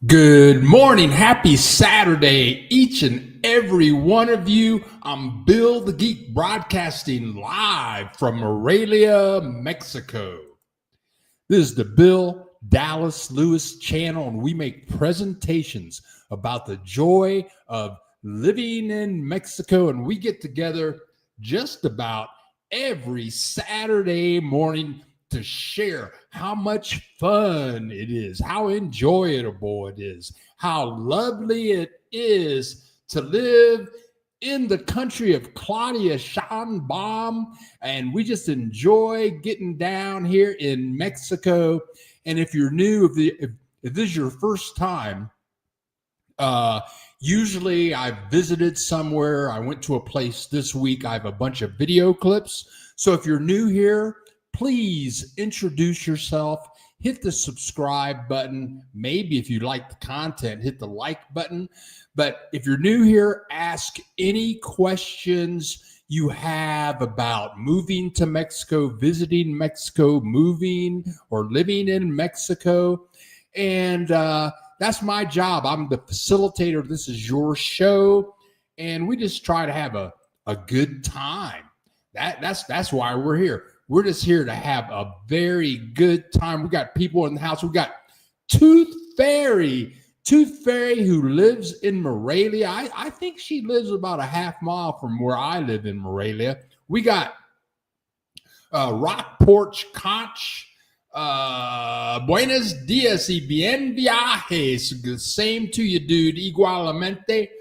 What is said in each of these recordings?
Good morning. Happy Saturday, each and every one of you. I'm Bill the Geek, broadcasting live from Morelia, Mexico. This is the Bill Dallas Lewis channel, and we make presentations about the joy of living in Mexico. And we get together just about every Saturday morning to share how much fun it is, how enjoyable it is, how lovely it is to live in the country of Claudia Sheinbaum. And we just enjoy getting down here in Mexico. And if you're new, if this is your first time, usually I've visited somewhere. I went to a place this week. I have a bunch of video clips. So if you're new here, please introduce yourself, hit the subscribe button. Maybe if you like the content, hit the like button. But if you're new here, ask any questions you have about moving to Mexico, visiting Mexico, moving or living in Mexico. And that's my job. I'm the facilitator. This is your show. And we just try to have a good time. That's why we're here. We're just here to have a very good time. We got people in the house. We got Tooth Fairy who lives in Morelia. I think she lives about a half mile from where I live in Morelia. We got Rock Porch Conch. Buenos dias y bien viajes. The same to you, dude. Igualmente.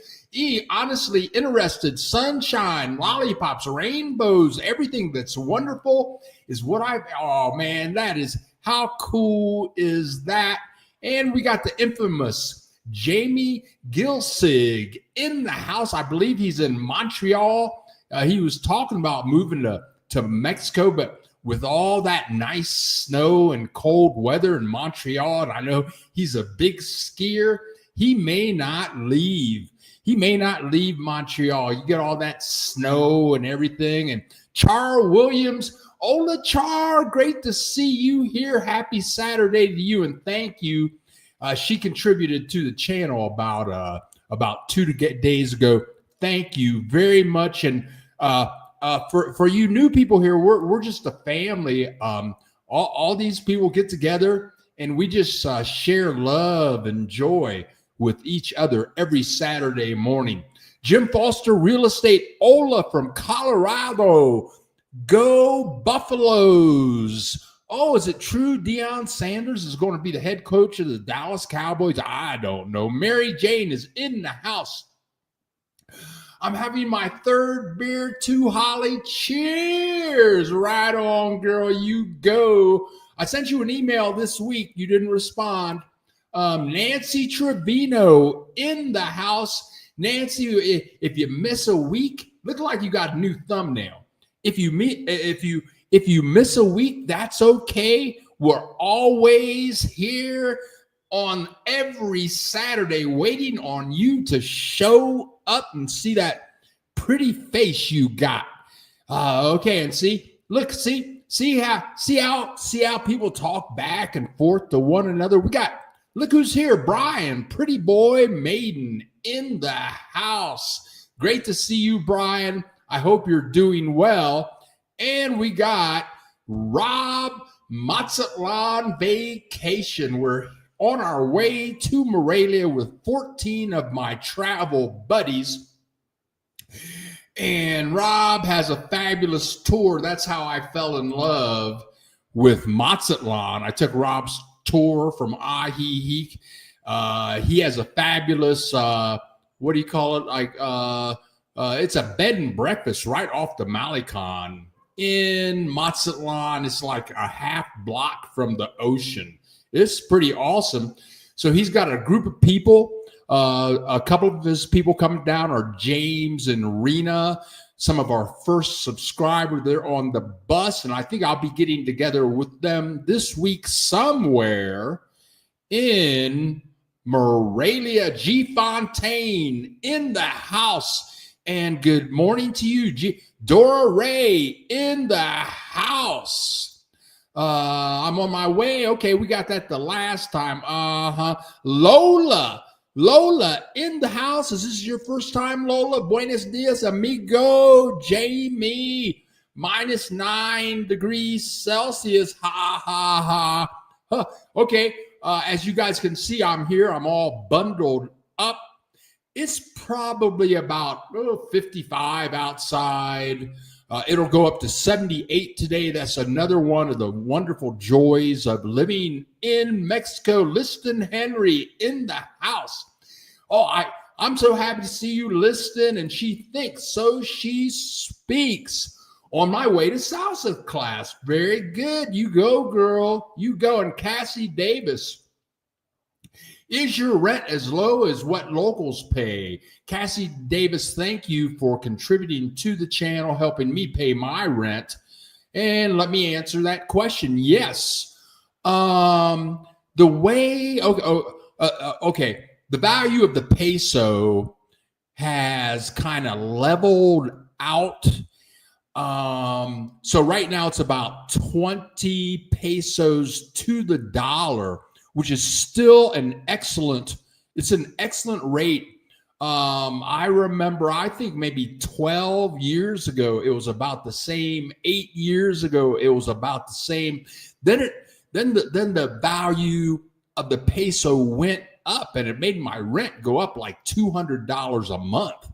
Honestly interested, sunshine, lollipops, rainbows, everything that's wonderful is what oh man, that is, how cool is that? And we got the infamous Jamie Gilsig in the house. I believe he's in Montreal. He was talking about moving to Mexico, but with all that nice snow and cold weather in Montreal, and I know he's a big skier, he may not leave. He may not leave Montreal. You get all that snow and everything. And Char Williams, Ola Char, great to see you here. Happy Saturday to you, and thank you. She contributed to the channel about 2 days ago. Thank you very much. And for you new people here, we're just a family. All these people get together, and we just share love and joy with each other every Saturday morning. Jim Foster Real Estate, Ola from Colorado. Go Buffaloes. Oh, is it true Deion Sanders is going to be the head coach of the Dallas Cowboys? I don't know. Mary Jane is in the house. I'm having my third beer too, Holly. Cheers. Right on, girl. You go. I sent you an email this week. You didn't respond. Nancy Trevino in the house. Nancy, if you miss a week, look like you got a new thumbnail. If you miss a week, that's okay. We're always here on every Saturday waiting on you to show up and see that pretty face you got. Okay, and see how people talk back and forth to one another. Look who's here, Brian, pretty boy Maiden in the house. Great to see you, Brian. I hope you're doing well. And we got Rob Mazatlan Vacation. We're on our way to Morelia with 14 of my travel buddies. And Rob has a fabulous tour. That's how I fell in love with Mazatlan. I took Rob's tour from Ajijic. He has a fabulous, what do you call it? It's a bed and breakfast right off the Malecon in Mazatlan. It's like a half block from the ocean. It's pretty awesome. So he's got a group of people. A couple of his people coming down are James and Rena, some of our first subscribers. They're on the bus, and I think I'll be getting together with them this week somewhere in Morelia. G. Fontaine in the house. And good morning to you, Dora Ray in the house. I'm on my way. Okay, we got that the last time. Lola. Lola in the house. Is this your first time, Lola? Buenos dias, amigo. Jamie. -9 degrees Celsius. Ha, ha, ha. Huh. Okay, as you guys can see, I'm here. I'm all bundled up. It's probably about 55 outside. It'll go up to 78 today. That's another one of the wonderful joys of living in Mexico. Liston Henry in the house. Oh, I'm so happy to see you, Liston. And she thinks, so she speaks. On my way to salsa class. Very good. You go, girl. You go. And Cassie Davis. Is your rent as low as what locals pay? Cassie Davis, thank you for contributing to the channel, helping me pay my rent. And let me answer that question. Yes. The way, okay. The value of the peso has kind of leveled out. So right now it's about 20 pesos to the dollar, which is still an excellent rate. I remember, I think maybe 12 years ago, it was about the same. 8 years ago, it was about the same. Then the value of the peso went up, and it made my rent go up like $200 a month.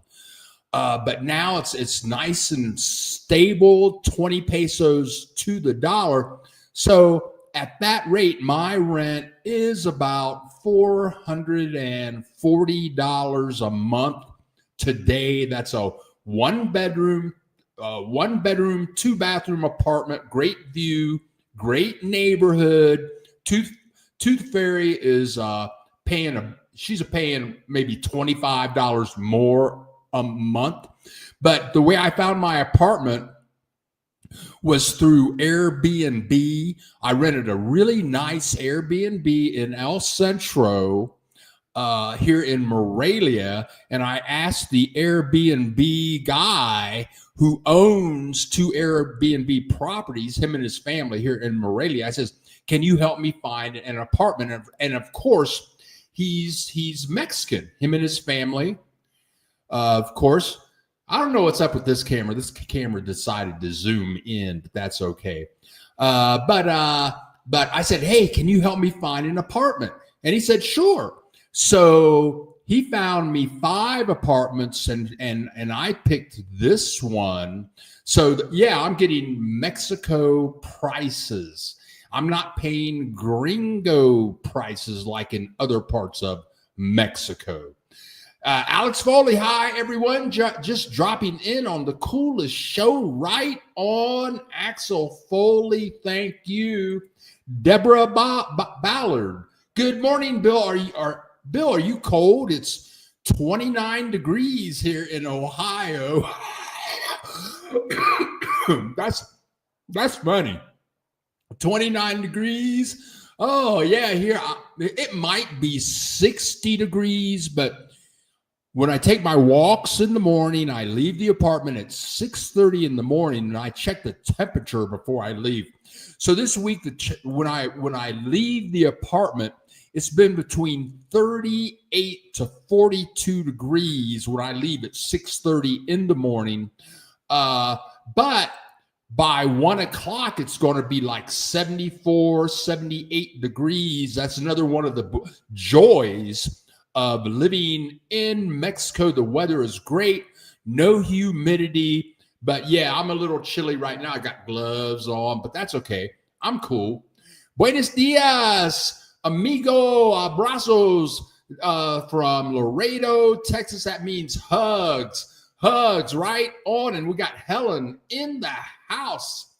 But now it's nice and stable, 20 pesos to the dollar. So at that rate, my rent is about $440 a month today. That's a one bedroom, 2-bathroom apartment, great view, great neighborhood. Tooth Fairy is she's paying maybe $25 more a month. But the way I found my apartment was through Airbnb. I rented a really nice Airbnb in El Centro here in Morelia, and I asked the Airbnb guy who owns 2 Airbnb properties, him and his family here in Morelia. I says, can you help me find an apartment? And of course, he's Mexican, him and his family. Of course, I don't know what's up with this camera. This camera decided to zoom in, but that's okay. But I said, hey, can you help me find an apartment? And he said, sure. So he found me 5 apartments, and I picked this one. So yeah, I'm getting Mexico prices. I'm not paying gringo prices like in other parts of Mexico. Alex Foley, hi everyone. Just dropping in on the coolest show, right on. Axel Foley, thank you. Deborah Ballard, good morning, Bill. Are you cold? It's 29 degrees here in Ohio. That's funny. 29 degrees. Oh yeah, here it might be 60 degrees, but when I take my walks in the morning, I leave the apartment at 6:30 in the morning, and I check the temperature before I leave. So this week, when I leave the apartment, it's been between 38 to 42 degrees when I leave at 6:30 in the morning. But by 1 o'clock, it's going to be like 74, 78 degrees. That's another one of the joys of living in Mexico. The weather is great, no humidity, but yeah, I'm a little chilly right now. I got gloves on, but that's okay. I'm cool. Buenos dias, amigo, abrazos from Laredo, Texas. That means hugs, right on. And we got Helen in the house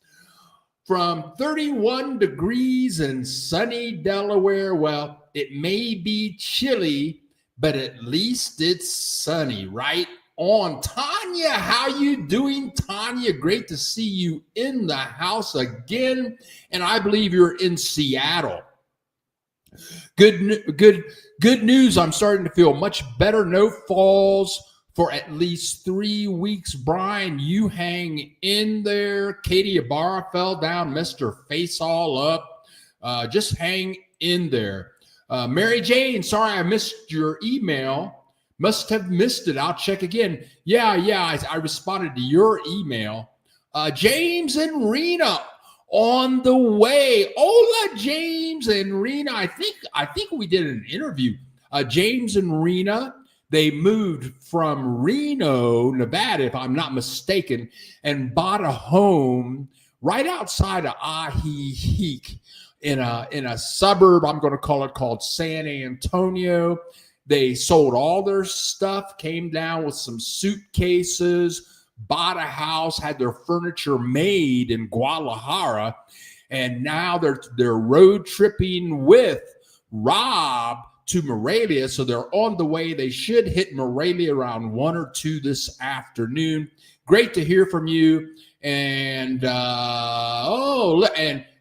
from 31 degrees in sunny Delaware. Well, it may be chilly, but at least it's sunny, right on. Tanya, how you doing, Tanya? Great to see you in the house again, and I believe you're in Seattle. Good news. I'm starting to feel much better. No falls for at least 3 weeks. Brian, you hang in there. Katie Ibarra fell down, messed her face all up. Just hang in there. Mary Jane, sorry I missed your email. Must have missed it. I'll check again. Yeah, I responded to your email. James and Rena on the way. Hola, James and Rena. I think we did an interview. James and Rena, they moved from Reno, Nevada, if I'm not mistaken, and bought a home right outside of Ahiheek in a suburb, I'm going to call it, called San Antonio. They sold all their stuff, came down with some suitcases, bought a house, had their furniture made in Guadalajara, and now they're road tripping with Rob to Morelia. So they're on the way. They should hit Morelia around 1 or 2 this afternoon. Great to hear from you. And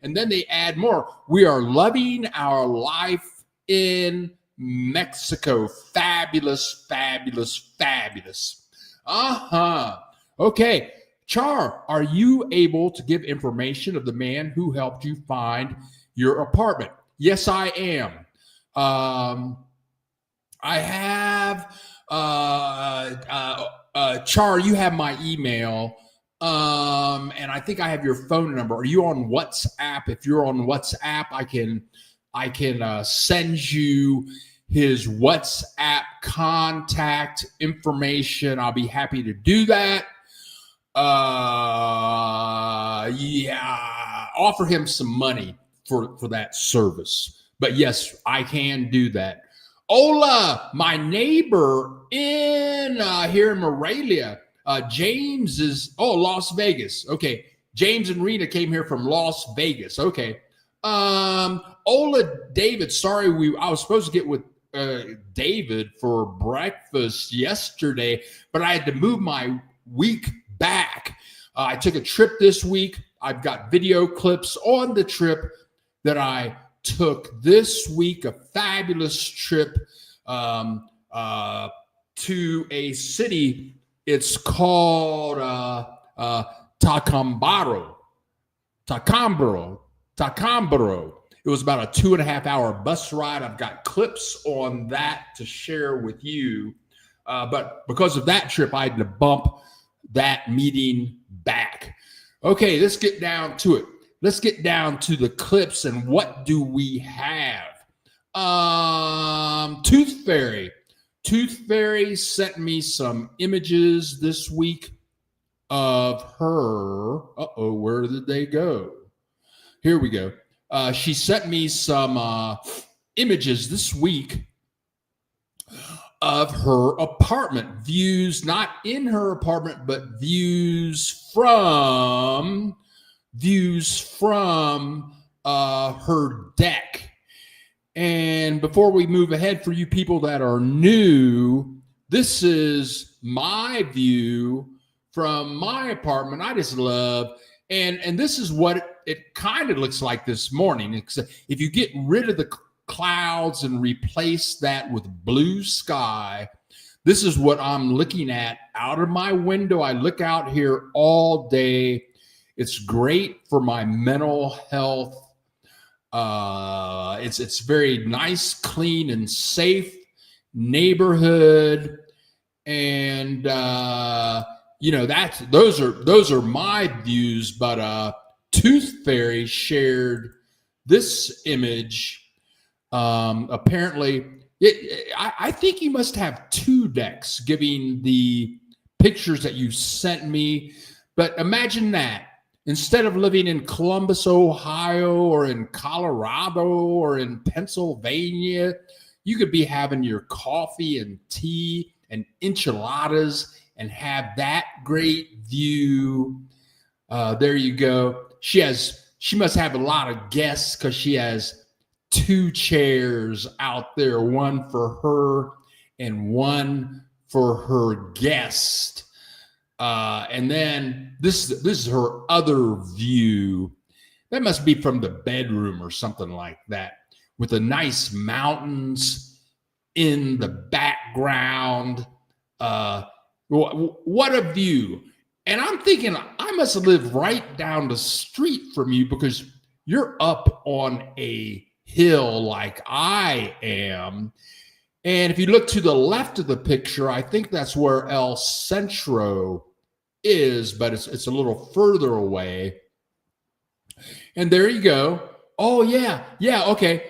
and then they add more. We are loving our life in Mexico. Fabulous, fabulous, fabulous. Okay. Char, are you able to give information of the man who helped you find your apartment? Yes, I am. I have Char, you have my email. And I think I have your phone number. Are you on WhatsApp? If you're on WhatsApp, I can send you his WhatsApp contact information. I'll be happy to do that. Offer him some money for that service. But yes, I can do that. Hola, my neighbor in here in Morelia. James is Las Vegas. Okay, James and Rena came here from Las Vegas. Okay. Ola David, sorry, I was supposed to get with David for breakfast yesterday, but I had to move my week back. I took a trip this week. I've got video clips on the trip that I took this week, a fabulous trip to a city. It's called Tacambaro. It was about a 2.5 hour bus ride. I've got clips on that to share with you. But because of that trip, I had to bump that meeting back. Okay, let's get down to it. Let's get down to the clips and what do we have? Tooth Fairy. Tooth Fairy sent me some images this week of her. Where did they go? Here we go. She sent me some images this week of her apartment. Views, not in her apartment, but views from her deck. And before we move ahead, for you people that are new, this is my view from my apartment. I just love, and this is what it kind of looks like this morning. If you get rid of the clouds and replace that with blue sky, this is what I'm looking at out of my window. I look out here all day. It's great for my mental health. It's very nice, clean, and safe neighborhood, and those are my views. But Tooth Fairy shared this image. Apparently, I think you must have 2 decks, giving the pictures that you sent me. But imagine that. Instead of living in Columbus, Ohio, or in Colorado, or in Pennsylvania, you could be having your coffee and tea and enchiladas and have that great view. There you go. She must have a lot of guests because she has 2 chairs out there, one for her and one for her guest. And then this is her other view. That must be from the bedroom or something like that, with the nice mountains in the background. What a view. And I'm thinking I must live right down the street from you because you're up on a hill like I am. And if you look to the left of the picture, I think that's where El Centro is, but it's a little further away. And there you go. Oh, yeah. Yeah. Okay.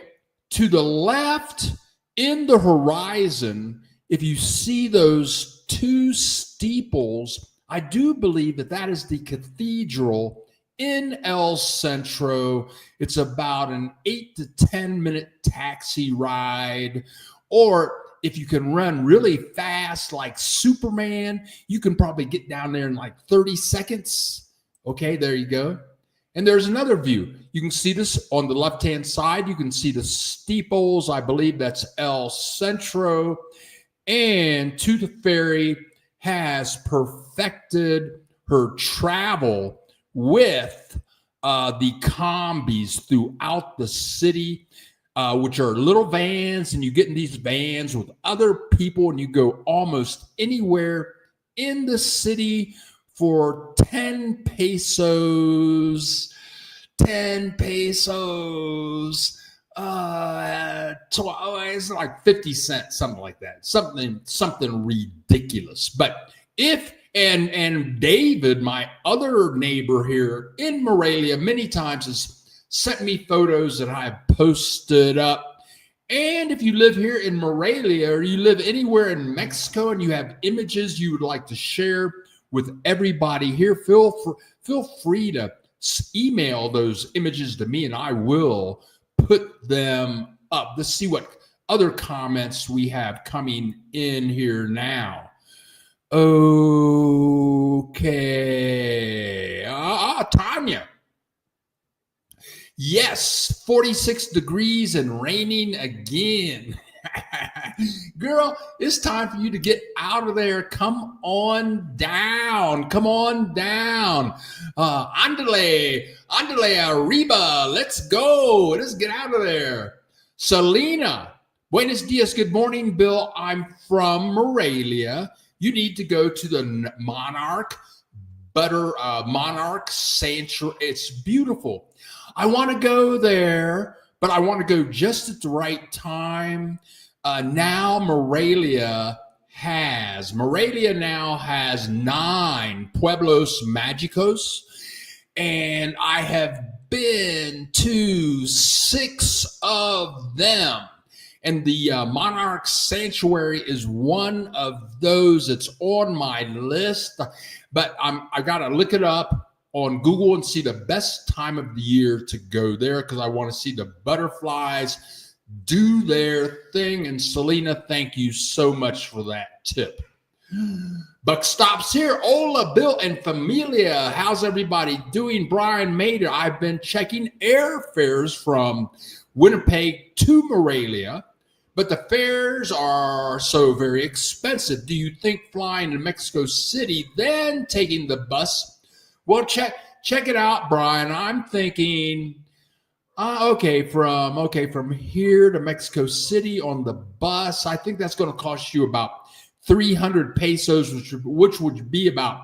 To the left in the horizon, if you see those two steeples, I do believe that is the cathedral in El Centro. It's about an 8 to 10 minute taxi ride. Or if you can run really fast like Superman, you can probably get down there in like 30 seconds. Okay, there you go. And there's another view. You can see this on the left-hand side. You can see the steeples. I believe that's El Centro. And Tooth Fairy has perfected her travel with the combis throughout the city, which are little vans. And you get in these vans with other people and you go almost anywhere in the city for 10 pesos, 10 pesos, it's like 50 cents, something like that, something ridiculous. But and David, my other neighbor here in Morelia, many times has sent me photos that I have posted up. And if you live here in Morelia or you live anywhere in Mexico and you have images you would like to share with everybody here, feel free to email those images to me and I will put them up. Let's see what other comments we have coming in here now. Okay. Tanya. Yes, 46 degrees and raining again. Girl, it's time for you to get out of there. Come on down. Come on down. Andale arriba. Let's go. Let's get out of there. Selena, buenos dias. Good morning, Bill. I'm from Morelia. You need to go to the Monarch Sanctuary. It's beautiful. I want to go there, but I want to go just at the right time. Now Morelia now has 9 Pueblos Mágicos, and I have been to 6 of them. And the Monarch Sanctuary is one of those that's on my list. But I got to look it up on Google and see the best time of the year to go there because I want to see the butterflies do their thing. And Selena, thank you so much for that tip. Buck stops here. Hola, Bill and Familia. How's everybody doing? Brian Mader. I've been checking airfares from Winnipeg to Morelia, but the fares are so very expensive. Do you think flying to Mexico City, then taking the bus? Well, check it out, Brian. I'm thinking, from here to Mexico City on the bus, I think that's going to cost you about 300 pesos, which would be about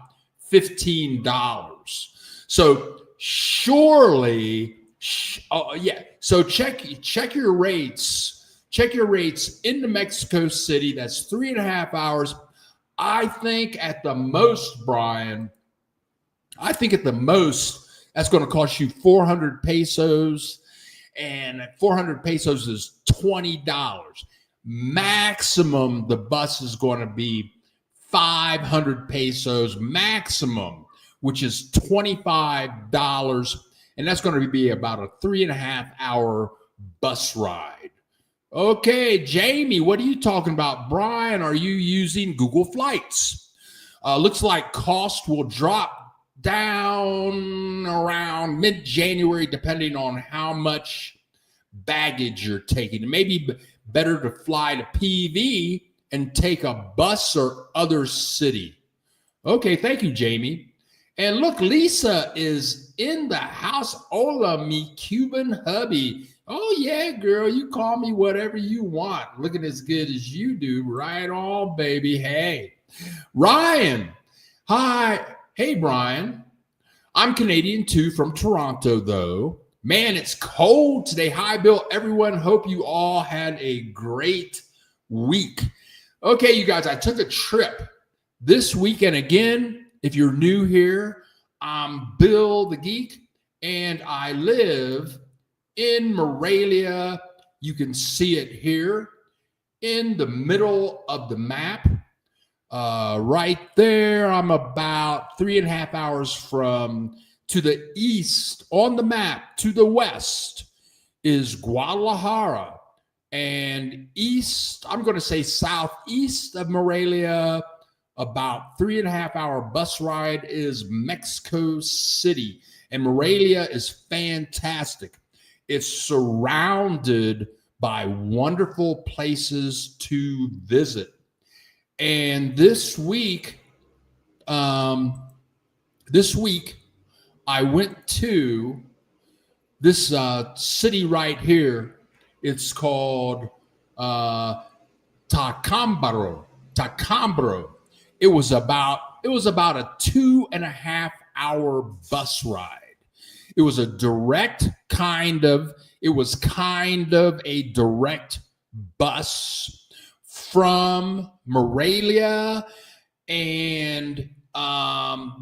$15. So surely, So check your rates. Check your rates into Mexico City. That's 3.5 hours. I think at the most, Brian. That's going to cost you 400 pesos, and 400 pesos is $20. Maximum, the bus is going to be 500 pesos maximum, which is $25. And that's going to be about a 3.5 hour bus ride. Okay, Jamie, what are you talking about? Brian, are you using Google Flights? Looks like cost will drop down around mid-January, depending on how much baggage you're taking. It may be better to fly to PV and take a bus or other city. Okay, thank you, Jamie. And look, Lisa is in the house. Hola, me Cuban hubby. Oh, yeah, girl, you call me whatever you want. Looking as good as you do. Right on, baby. Hey, Ryan, hi. Hey, Brian. I'm Canadian too, from Toronto, though. Man, it's cold today. Hi, Bill. Everyone, hope you all had a great week. Okay, you guys, I took a trip this weekend again. If you're new here, I'm Bill the Geek, and I live in Morelia. You can see it here in the middle of the map. Right there, I'm about 3.5 hours from to the east on the map. To the west is Guadalajara, and east, I'm going to say southeast of Morelia, about 3.5 hour bus ride is Mexico City. And Morelia is fantastic. It's surrounded by wonderful places to visit. And this week, I went to this city right here. It's called Tacámbaro. It was about a 2.5 hour bus ride. It was a kind of a direct bus from Morelia, and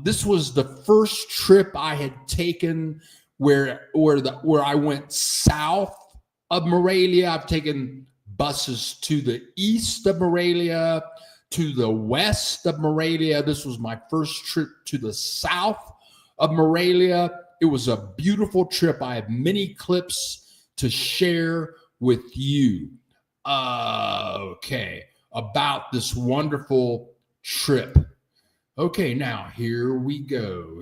this was the first trip I had taken where I went south of Morelia. I've taken buses to the east of Morelia, to the west of Morelia. This was my first trip to the south of Morelia. It was a beautiful trip. I have many clips to share with you. Okay, about this wonderful trip. Okay, now here we go.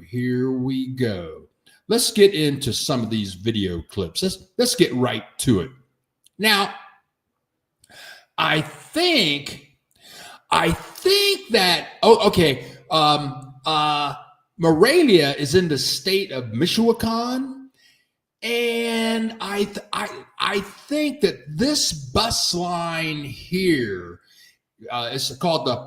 Let's get into some of these video clips. Let's get right to it. Now, I think that Morelia is in the state of Michoacan, and I think that this bus line here is called the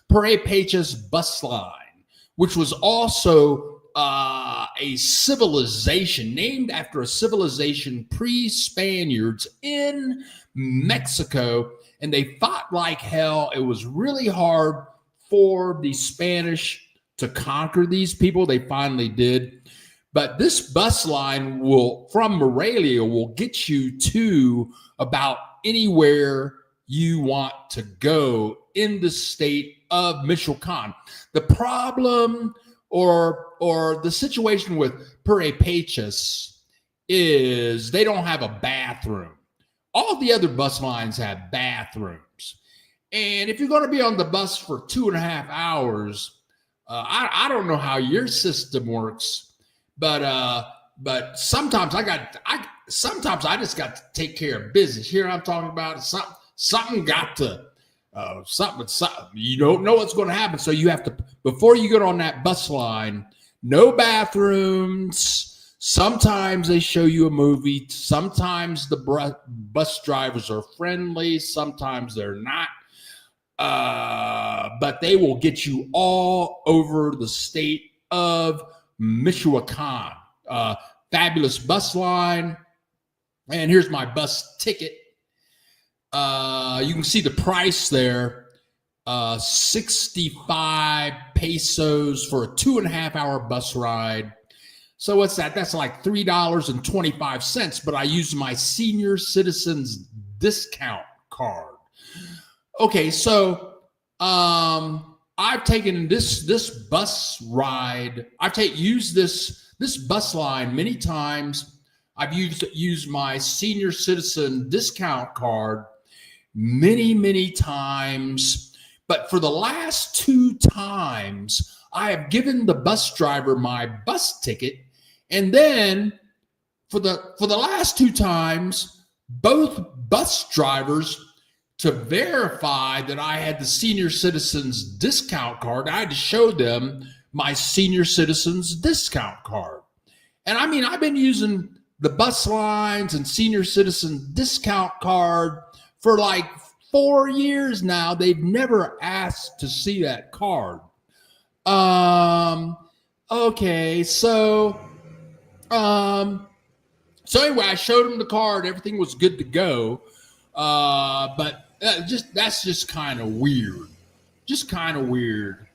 Purépechas bus line, which was also a civilization named after a civilization pre-Spaniards in Mexico, and they fought like hell. It was really hard for the Spanish to conquer these people. They finally did. But this bus line from Morelia will get you to about anywhere you want to go in the state of Michoacan. The problem or the situation with Purépechas is they don't have a bathroom. All the other bus lines have bathrooms. And if you're going to be on the bus for 2.5 hours, I don't know how your system works, but sometimes I just got to take care of business. Here I'm talking about something got to something. You don't know what's going to happen, so you have to, before you get on that bus line, no bathrooms. Sometimes they show you a movie. Sometimes the bus drivers are friendly. Sometimes they're not. But they will get you all over the state of Michoacan. Fabulous bus line. And here's my bus ticket. You can see the price there. 65 pesos for a 2.5 hour bus ride. So what's that? That's like $3.25, but I use my senior citizens discount card. Okay, so I've taken this bus ride. I've used this bus line many times. I've used my senior citizen discount card many times. But for the last 2 times, I have given the bus driver my bus ticket. And then for the last 2 times, both bus drivers, to verify that I had the senior citizens discount card, I had to show them my senior citizens discount card. And I mean, I've been using the bus lines and senior citizen discount card for like 4 years now, they've never asked to see that card. Okay, so anyway, I showed them the card. Everything was good to go. But that's just kind of weird. Just kind of weird.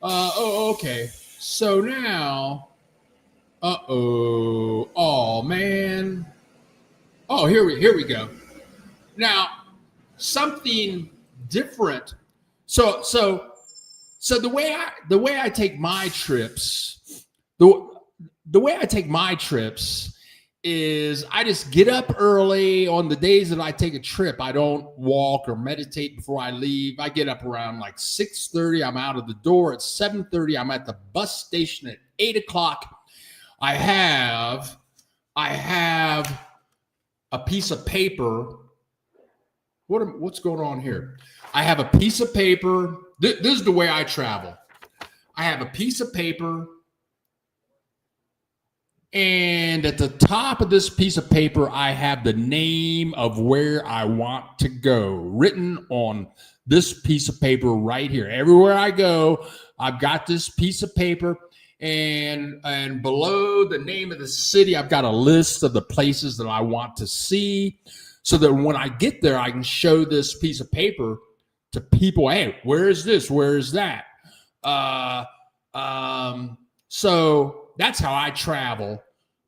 Okay. So now, oh man. Oh, here we go. Now, something different. So the way I take my trips, the way I take my trips is I just get up early on the days that I take a trip. I don't walk or meditate before I leave. I get up around like 6:30. I'm out of the door at 7:30. I'm at the bus station at 8 o'clock. I have a piece of paper. What's going on here? I have a piece of paper. This is the way I travel. I have a piece of paper, and at the top of this piece of paper, I have the name of where I want to go written on this piece of paper right here. Everywhere I go, I've got this piece of paper, and below the name of the city, I've got a list of the places that I want to see, so that when I get there, I can show this piece of paper to people. Hey, where is this? Where is that? So that's how I travel.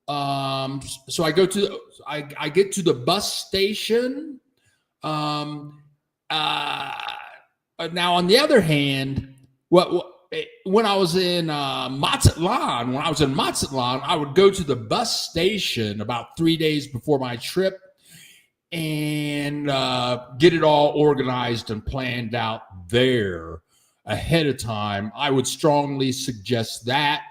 So I get to the bus station. Now on the other hand, when I was in Mazatlan, I would go to the bus station about 3 days before my trip and get it all organized and planned out there ahead of time. I would strongly suggest that,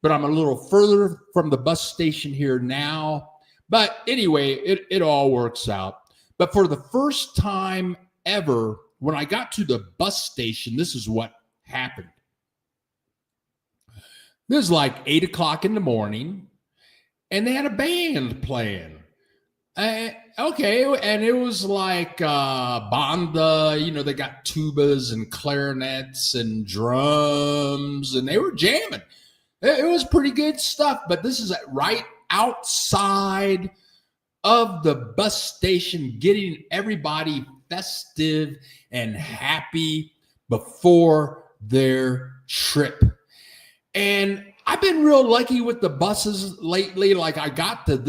but I'm a little further from the bus station here now. But anyway, it all works out. But for the first time ever, when I got to the bus station, this is what happened. This was like 8 o'clock in the morning, and they had a band playing. Okay, and it was like banda, they got tubas and clarinets and drums, and they were jamming. It was pretty good stuff, but this is right outside of the bus station, getting everybody festive and happy before their trip. And I've been real lucky with the buses lately. Like I got there,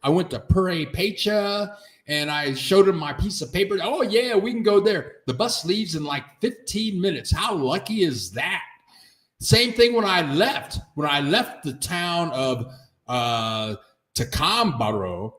I went to Pure Pecha, and I showed them my piece of paper. Oh yeah, we can go there. The bus leaves in like 15 minutes. How lucky is that? Same thing when I left. When I left the town of Tacambaro,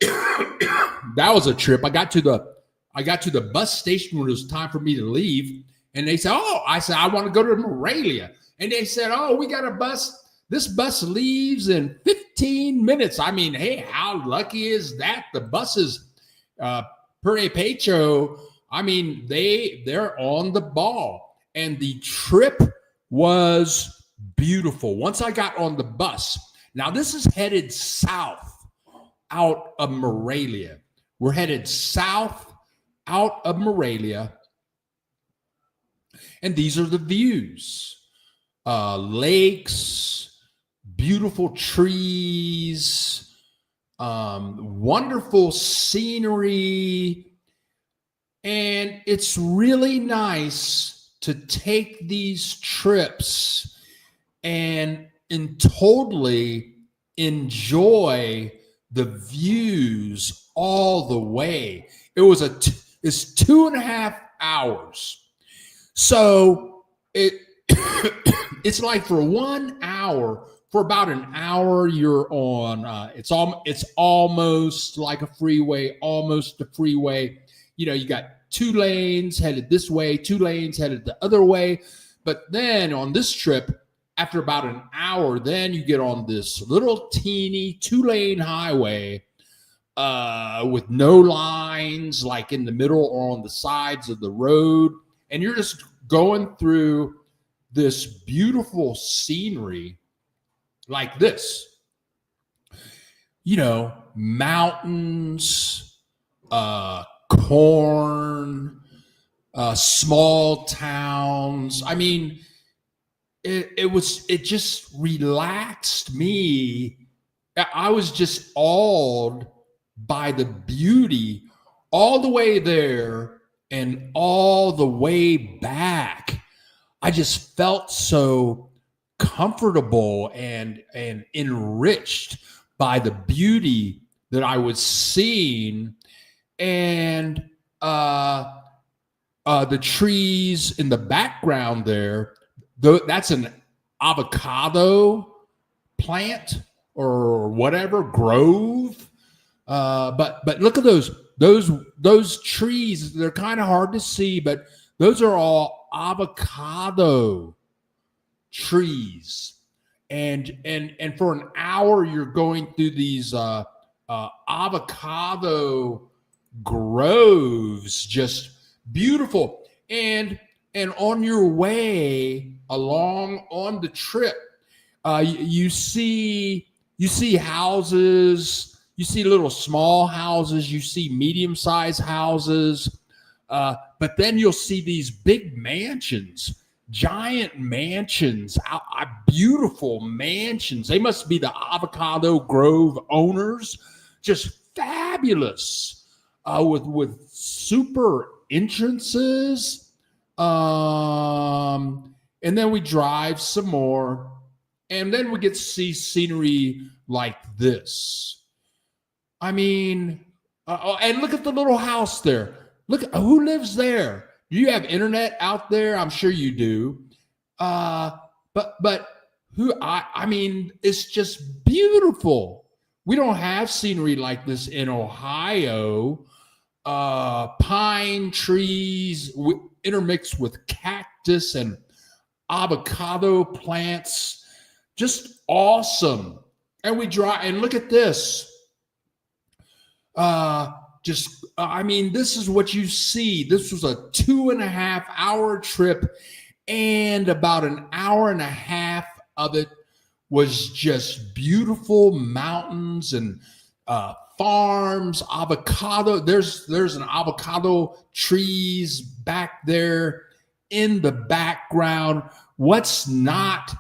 that was a trip. I got to the bus station when it was time for me to leave, and they said, "Oh," I said, "I want to go to Morelia," and they said, "Oh, we got a bus. This bus leaves in 15 minutes." I mean, hey, how lucky is that? The buses, Pure Pecho, I mean, they're on the ball, and the trip was beautiful. Once I got on the bus, now this is headed south out of Morelia. We're headed south out of Morelia, and these are the views. Lakes, beautiful trees, wonderful scenery, and it's really nice to take these trips and totally enjoy the views all the way. It's 2.5 hours. So it's like for 1 hour, for about an hour, you're on. It's almost like a freeway, almost a freeway. You got 2 lanes headed this way, 2 lanes headed the other way. But then on this trip, after about an hour, then you get on this little teeny 2-lane highway with no lines, like in the middle or on the sides of the road, and you're just going through this beautiful scenery like this. Mountains, corn, small towns. I mean, it just relaxed me. I was just awed by the beauty all the way there and all the way back. I just felt so comfortable and enriched by the beauty that I was seeing, and the trees in the background there. That's an avocado plant or whatever grove. But look at those trees. They're kind of hard to see, but those are all avocado trees. And for an hour you're going through these avocado groves, just beautiful. And on your way along on the trip, you see houses, you see little small houses, you see medium-sized houses, but then you'll see these big mansions, giant mansions, beautiful mansions. They must be the avocado grove owners, just fabulous, with super entrances. And then we drive some more, and then we get to see scenery like this. I mean, and look at the little house there. Look at who lives there. Do you have internet out there? I'm sure you do. But who? I mean, it's just beautiful. We don't have scenery like this in Ohio. Pine trees intermixed with cactus and avocado plants, just awesome. And we drive, and look at this. I mean, this is what you see. This was a 2.5-hour trip, and about an hour and a half of it was just beautiful mountains and farms, avocado. There's an avocado trees back there in the background. What's not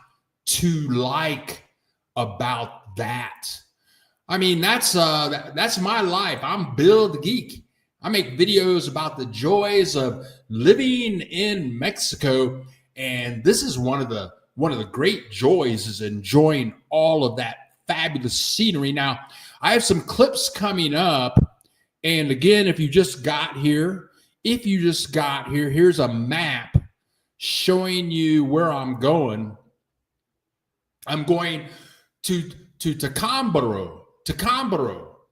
to like about that? I mean, that's my life. I'm Bill the Geek. I make videos about the joys of living in Mexico, and this is one of the great joys is enjoying all of that fabulous scenery. Now, I have some clips coming up, and again, if you just got here, here's a map showing you where I'm going. I'm going to Tacámbaro.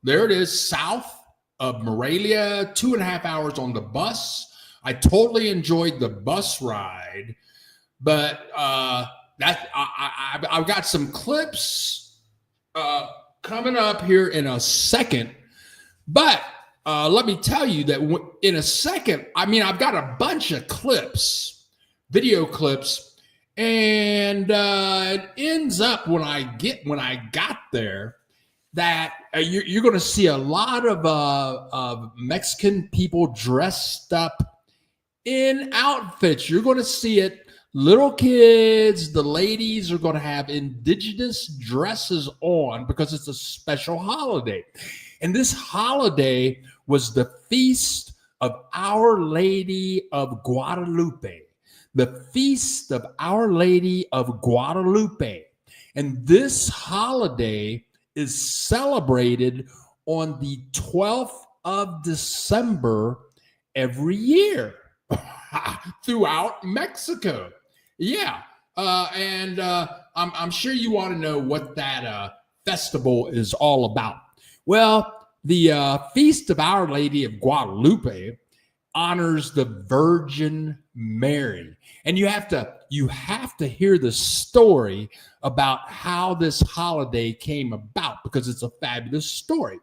There it is, south of Morelia, 2.5 hours on the bus. I totally enjoyed the bus ride, but I've got some clips coming up here in a second. But let me tell you that in a second, I mean, I've got a bunch of clips, video clips, and it ends up when I got there that you're going to see a lot of Mexican people dressed up in outfits. You're going to see it. Little kids, the ladies are going to have indigenous dresses on because it's a special holiday. And this holiday was the Feast of Our Lady of Guadalupe. The Feast of Our Lady of Guadalupe. And this holiday is celebrated on the 12th of December every year throughout Mexico. Yeah. And I'm sure you want to know what that festival is all about. Well, the Feast of Our Lady of Guadalupe honors the Virgin Mary. And you have to hear the story about how this holiday came about, because it's a fabulous story.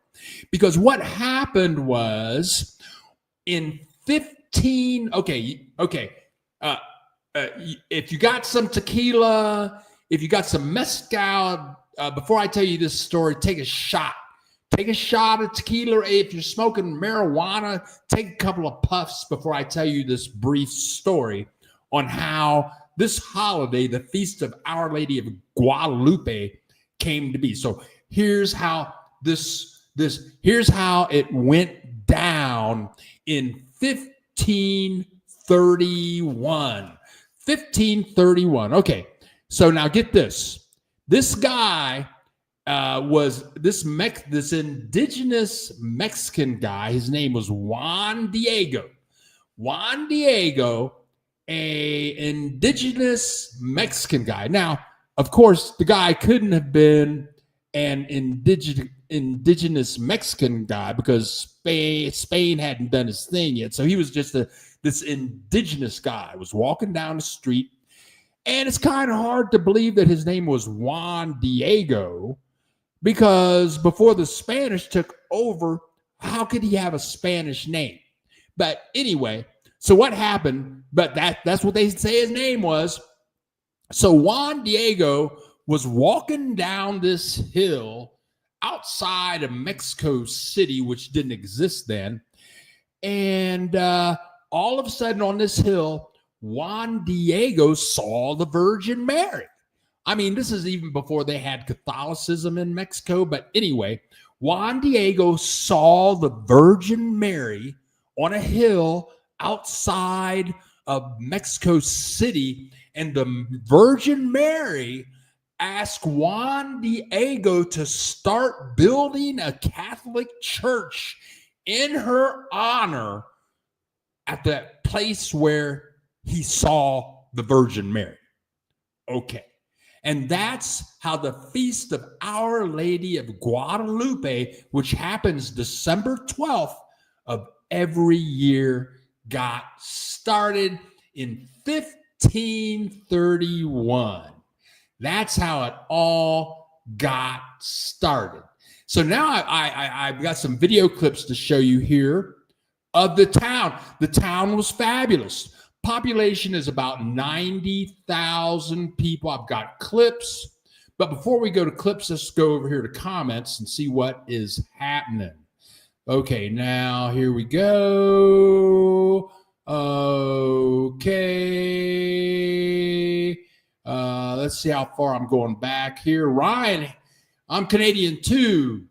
Because what happened was in if you got some tequila, if you got some mezcal, before I tell you this story, take a shot. Take a shot of tequila. If you're smoking marijuana, take a couple of puffs before I tell you this brief story on how this holiday, the Feast of Our Lady of Guadalupe, came to be. So here's how here's how it went down in 1531. 1531. Okay, so now get this. This guy was this indigenous Mexican guy. His name was Juan Diego. Juan Diego, a indigenous Mexican guy. Now, of course, the guy couldn't have been an indigenous Mexican guy because Spain hadn't done his thing yet. So he was just this indigenous guy was walking down the street. And it's kind of hard to believe that his name was Juan Diego, because before the Spanish took over, how could he have a Spanish name? But anyway, so what happened? But that's what they say his name was. So Juan Diego was walking down this hill outside of Mexico City, which didn't exist then. And all of a sudden on this hill, Juan Diego saw the Virgin Mary. I mean, this is even before they had Catholicism in Mexico. But anyway, Juan Diego saw the Virgin Mary on a hill outside of Mexico City. And the Virgin Mary asked Juan Diego to start building a Catholic church in her honor at that place where he saw the Virgin Mary. Okay. And that's how the Feast of Our Lady of Guadalupe, which happens December 12th of every year, got started in 1531. That's how it all got started. So now I've got some video clips to show you here of the town. The town was fabulous. Population is about 90,000 people. I've got clips. But before we go to clips, let's go over here to comments and see what is happening. Okay, now here we go. Okay. Let's see how far I'm going back here. Ryan, I'm Canadian too.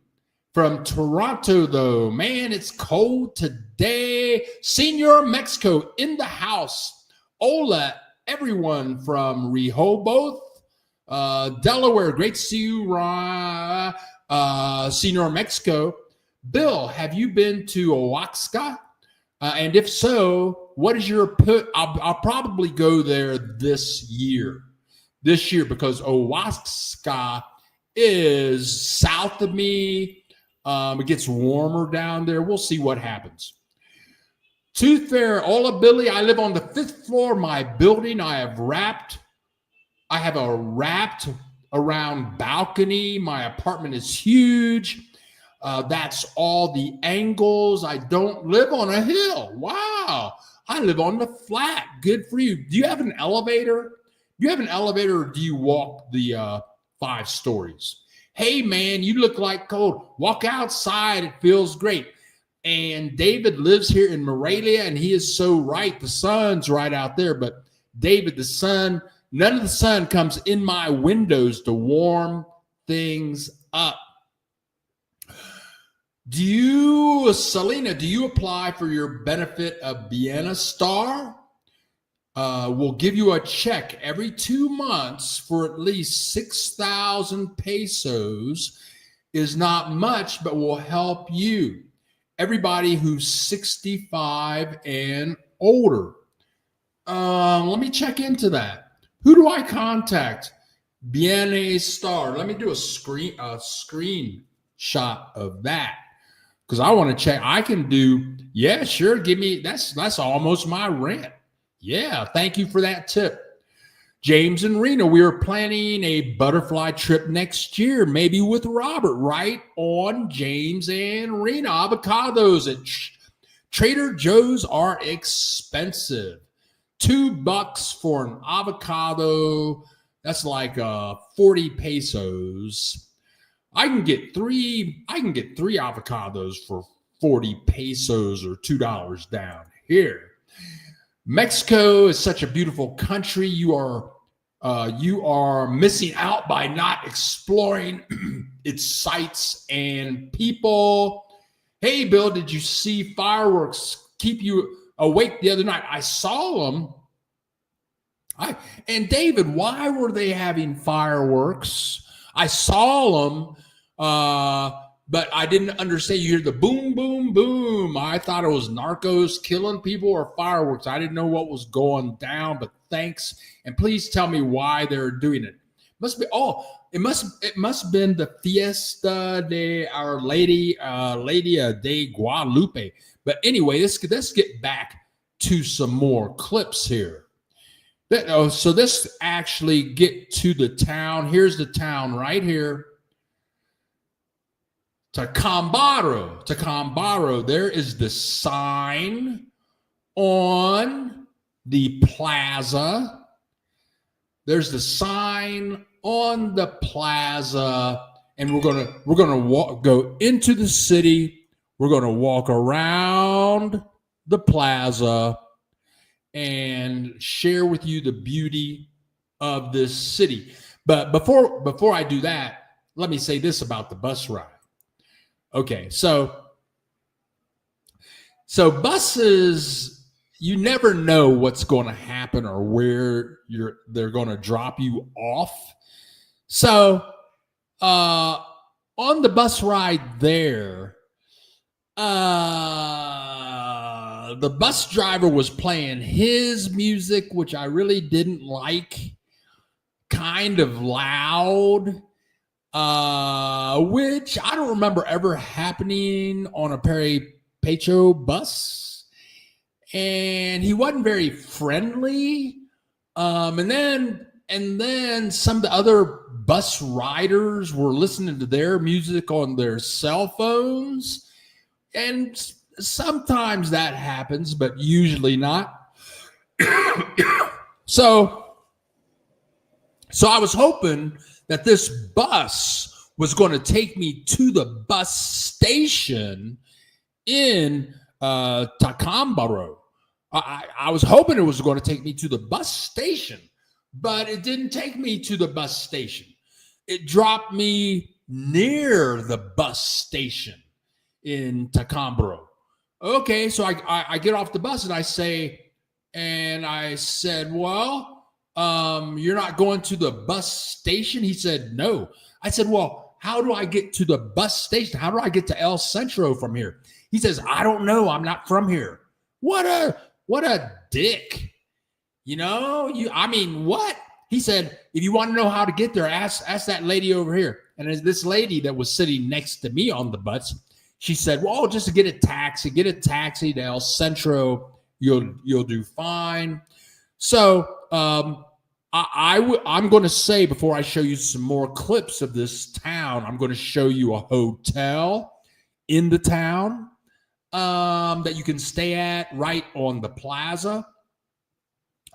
From Toronto, though. Man, it's cold today. Senor Mexico in the house. Hola, everyone from Rehoboth, Delaware. Great to see you, Senor Mexico. Bill, have you been to Oaxaca? And if so, what is your I'll probably go there this year. Because Oaxaca is south of me. It gets warmer down there. We'll see what happens. Tooth Fairy, hola Billy. I live on the 5th floor of my building. I have a wrapped around balcony. My apartment is huge. That's all the angles. I don't live on a hill. Wow. I live on the flat. Good for you. Do you have an elevator? Or do you walk the 5 stories? Hey, man, you look like cold. Walk outside. It feels great. And David lives here in Morelia, and he is so right. The sun's right out there. But David, none of the sun comes in my windows to warm things up. Selena, do you apply for your benefit of Vienna Star? We'll give you a check every 2 months for at least 6,000 pesos. Is not much, but will help you. Everybody who's 65 and older. Let me check into that. Who do I contact? Vienna Star. Let me do a screenshot of that, because I want to check. I can do. Yeah, sure. Give me. That's almost my rent. Yeah, thank you for that tip. James and Rena, we are planning a butterfly trip next year, maybe with Robert. Right on, James and Rena. Avocados at Trader Joe's are expensive. $2 for an avocado. That's like 40 pesos. I can get three avocados for 40 pesos or $2 down here. Mexico is such a beautiful country. You are missing out by not exploring its sights and people. Hey, Bill, did you see fireworks keep you awake the other night? I saw them. And David, why were they having fireworks? I saw them, but I didn't understand. You hear the boom, boom, boom. I thought it was narcos killing people or fireworks. I didn't know what was going down, but thanks. And please tell me why they're doing it. It must have been the Fiesta de Our Lady, de Guadalupe. But anyway, let's get back to some more clips here. So this actually get to the town. Here's the town right here. Tacambaro. There is the sign on the plaza. There's the sign on the plaza, and we're gonna go into the city. We're gonna walk around the plaza and share with you the beauty of this city. But before I do that, let me say this about the bus ride. Okay, so buses, you never know what's going to happen or where they're going to drop you off. So on the bus ride there, the bus driver was playing his music, which I really didn't like, kind of loud, which I don't remember ever happening on a Perry Pacho bus. And he wasn't very friendly. And then some of the other bus riders were listening to their music on their cell phones. And sometimes that happens, but usually not. So I was hoping that this bus was going to take me to the bus station in Tacambaro. I was hoping it was going to take me to the bus station, but it didn't take me to the bus station. It dropped me near the bus station in Tacambaro. Okay, so I get off the bus and I said, well, you're not going to the bus station? He said, no. I said, well, how do I get to the bus station? How do I get to El Centro from here? He says, I don't know. I'm not from here. What a dick. What? He said, if you want to know how to get there, ask that lady over here. And this lady that was sitting next to me on the bus, she said, well, just to get a taxi to El Centro. You'll do fine. So I'm going to say, before I show you some more clips of this town, I'm going to show you a hotel in the town that you can stay at right on the plaza.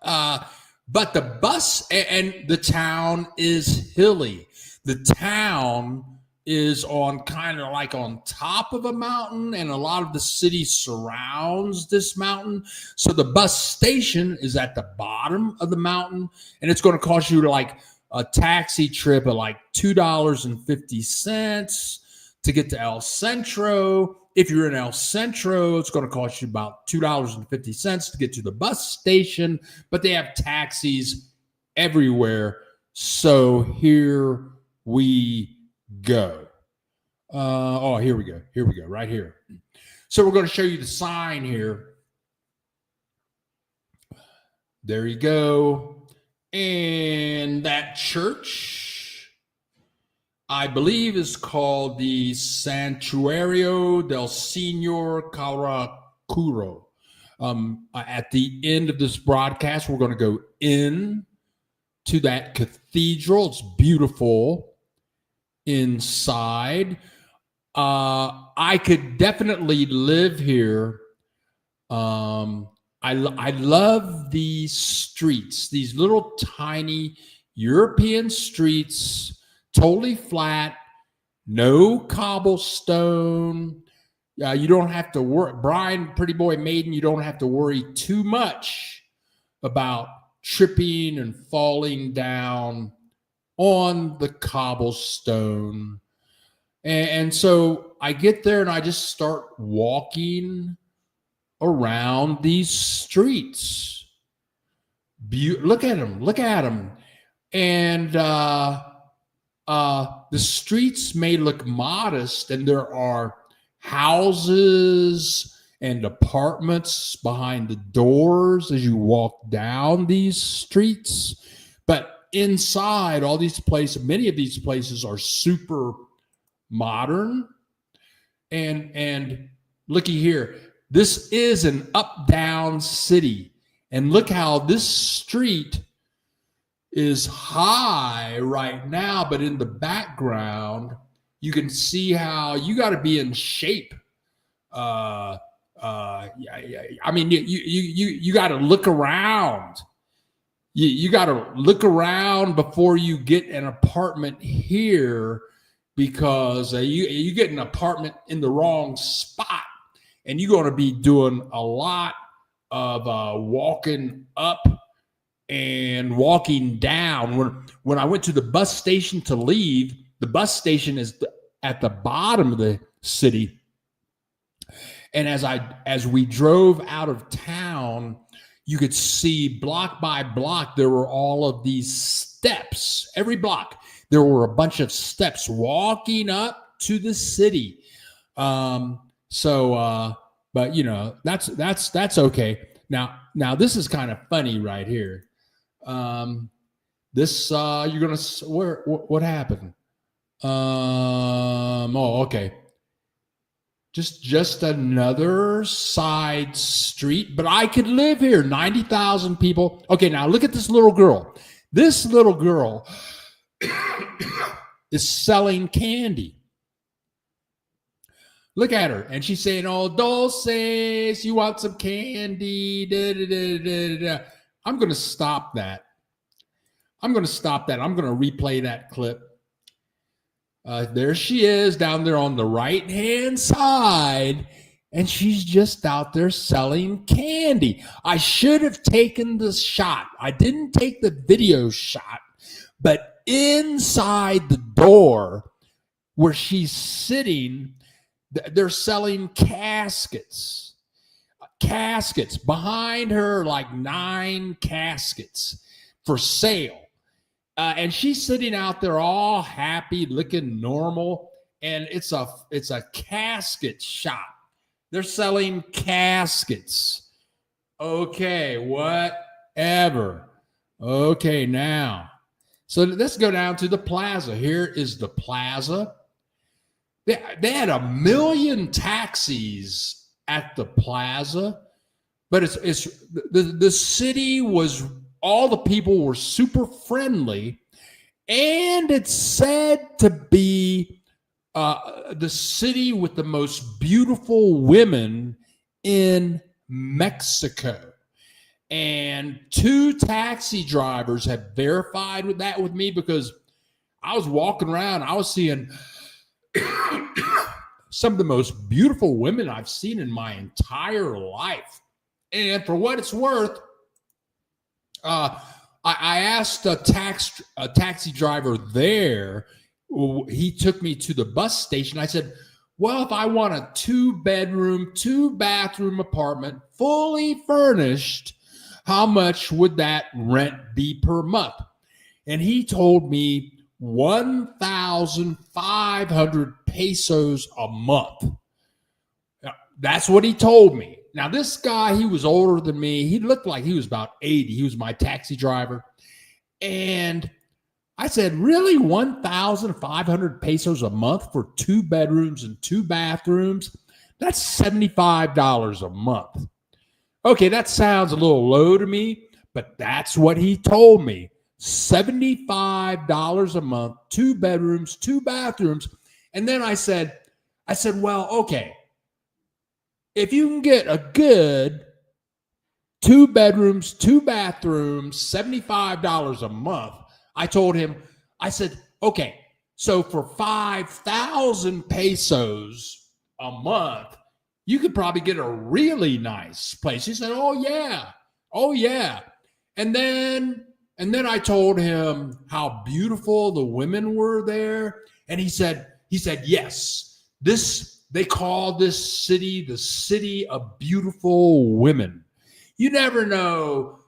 But the bus and the town is hilly. The town is on kind of like on top of a mountain, and a lot of the city surrounds this mountain. So the bus station is at the bottom of the mountain, and it's going to cost you like a taxi trip of like $2.50 to get to El Centro. If you're in El Centro, it's going to cost you about $2.50 to get to the bus station, but they have taxis everywhere. So here we go. Here we go. Right here. So we're going to show you the sign here. There you go. And that church, I believe, is called the Santuario del Señor Caracuro. At the end of this broadcast, we're going to go in to that cathedral. It's beautiful inside. I could definitely live here. I love these streets, these little tiny European streets, totally flat, no cobblestone. You don't have to worry. Brian, Pretty Boy Maiden, you don't have to worry too much about tripping and falling down on the cobblestone. And so I get there and I just start walking around these streets. Look at them. And the streets may look modest, and there are houses and apartments behind the doors as you walk down these streets. But inside all these places, many of these places are super modern. And looky here, this is an up-down city. And look how this street is high right now, but in the background, you can see how you got to be in shape. I mean, you got to look around. You got to look around before you get an apartment here, because you get an apartment in the wrong spot, and you're going to be doing a lot of walking up and walking down. When I went to the bus station to leave, the bus station is at the bottom of the city. And as we drove out of town, you could see block by block, there were all of these steps. Every block, there were a bunch of steps walking up to the city. But you know, that's okay. Now this is kind of funny right here. You're gonna what happened? Okay. Just another side street, but I could live here. 90,000 people. Okay, now look at this little girl. This little girl is selling candy. Look at her, and she's saying, "Oh, Dulces, you want some candy?" Da, da, da, da, da. I'm going to stop that. I'm going to replay that clip. There she is down there on the right-hand side, and she's just out there selling candy. I should have taken the shot. I didn't take the video shot, but inside the door where she's sitting, they're selling caskets. Caskets. Behind her, like 9 caskets for sale. And she's sitting out there all happy, looking normal. And it's a casket shop. They're selling caskets. Okay, whatever. Okay, now. So let's go down to the plaza. Here is the plaza. They had 1 million taxis at the plaza, but it's the city was, all the people were super friendly, and it's said to be the city with the most beautiful women in Mexico. And 2 taxi drivers have verified with me, because I was walking around, I was seeing some of the most beautiful women I've seen in my entire life. And for what it's worth, I asked a taxi driver there. He took me to the bus station. I said, well, if I want a 2-bedroom, 2-bathroom apartment, fully furnished, how much would that rent be per month? And he told me 1,500 pesos a month. That's what he told me. Now, this guy, he was older than me. He looked like he was about 80. He was my taxi driver. And I said, really, 1,500 pesos a month for 2 bedrooms and 2 bathrooms? That's $75 a month. Okay, that sounds a little low to me, but that's what he told me. $75 a month, 2 bedrooms, 2 bathrooms. And then I said, well, okay, if you can get a good 2 bedrooms, 2 bathrooms, $75 a month, I told him, I said, okay, So for 5,000 pesos a month, you could probably get a really nice place. He said, "Oh yeah. Oh yeah." And then I told him how beautiful the women were there, and he said, "Yes. They call this city the city of beautiful women." You never know.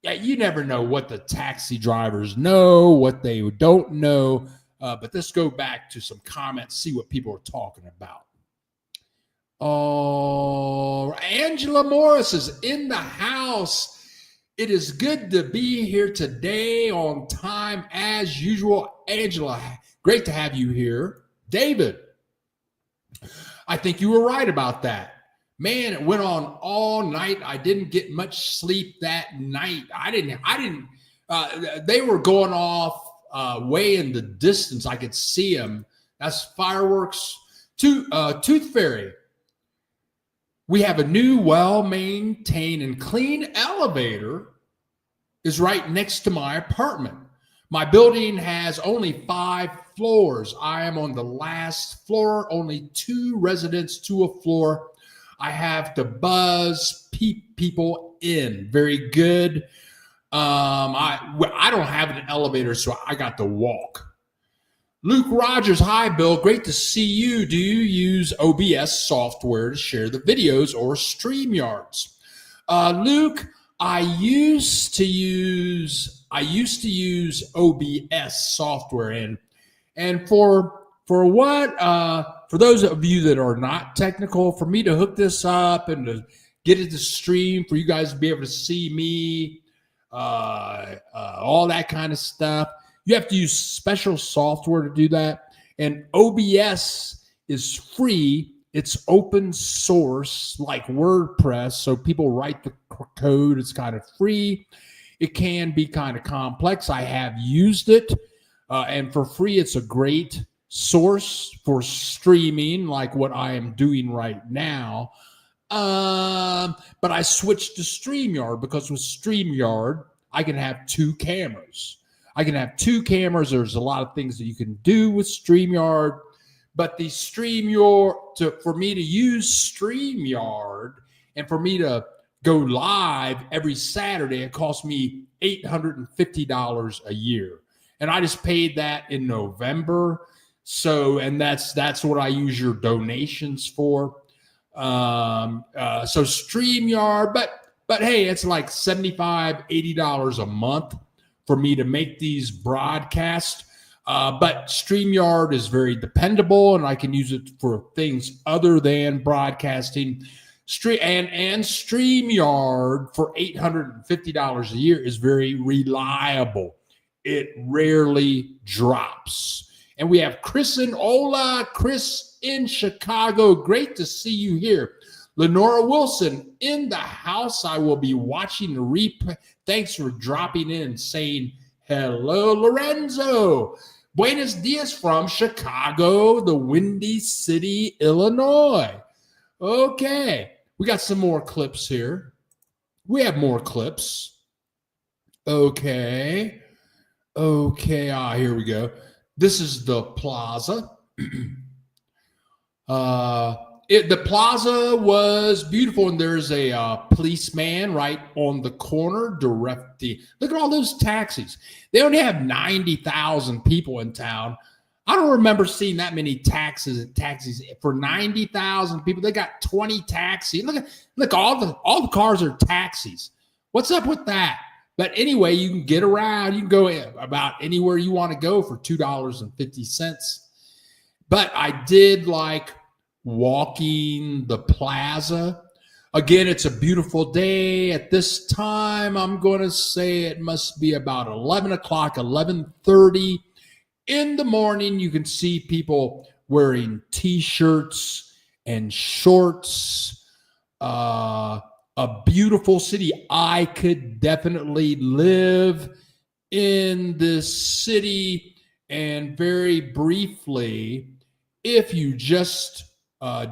Yeah, you never know what the taxi drivers know, what they don't know. But let's go back to some comments, see what people are talking about. Oh, Angela Morris is in the house. It is good to be here today on time as usual. Angela, great to have you here. David, I think you were right about that. Man, it went on all night. I didn't get much sleep that night. They were going off way in the distance. I could see them. That's fireworks. Tooth Fairy. We have a new, well-maintained and clean elevator is right next to my apartment. My building has only 5 floors. I am on the last floor, only 2 residents to a floor. I have to buzz people in. Very good. I don't have an elevator, so I got to walk. Luke Rogers, hi, Bill. Great to see you. Do you use OBS software to share the videos or StreamYards? Luke, I used to use OBS software, and for those of you that are not technical, for me to hook this up and to get it to stream, for you guys to be able to see me, all that kind of stuff, you have to use special software to do that. And OBS is free. It's open source like WordPress. So people write the code. It's kind of free. It can be kind of complex. I have used it. And for free, it's a great source for streaming like what I am doing right now. But I switched to StreamYard because with StreamYard, I can have 2 cameras. There's a lot of things that you can do with StreamYard, but the StreamYard, for me to use StreamYard and for me to go live every Saturday, it cost me $850 a year. And I just paid that in November. So, and that's what I use your donations for. So StreamYard, but hey, it's like $75, $80 a month for me to make these broadcasts. But StreamYard is very dependable, and I can use it for things other than broadcasting. And StreamYard for $850 a year is very reliable. It rarely drops. And we have Chris in Chicago. Great to see you here. Lenora Wilson in the house. I will be watching the replay. Thanks for dropping in, saying hello, Lorenzo. Buenos dias from Chicago, the Windy City, Illinois. Okay, we got some more clips here. We have more clips. Okay, here we go. This is the plaza. The plaza was beautiful, and there's a policeman right on the corner directing. Look at all those taxis. They only have 90,000 people in town. I don't remember seeing that many taxis for 90,000 people. They got 20 taxis. Look, all the cars are taxis. What's up with that? But anyway, you can get around. You can go about anywhere you want to go for $2.50. But I did like walking the plaza. Again, it's a beautiful day. At this time, I'm going to say it must be about 11 o'clock, 11:30 in the morning. You can see people wearing T-shirts and shorts. A beautiful city. I could definitely live in this city. And very briefly, if you just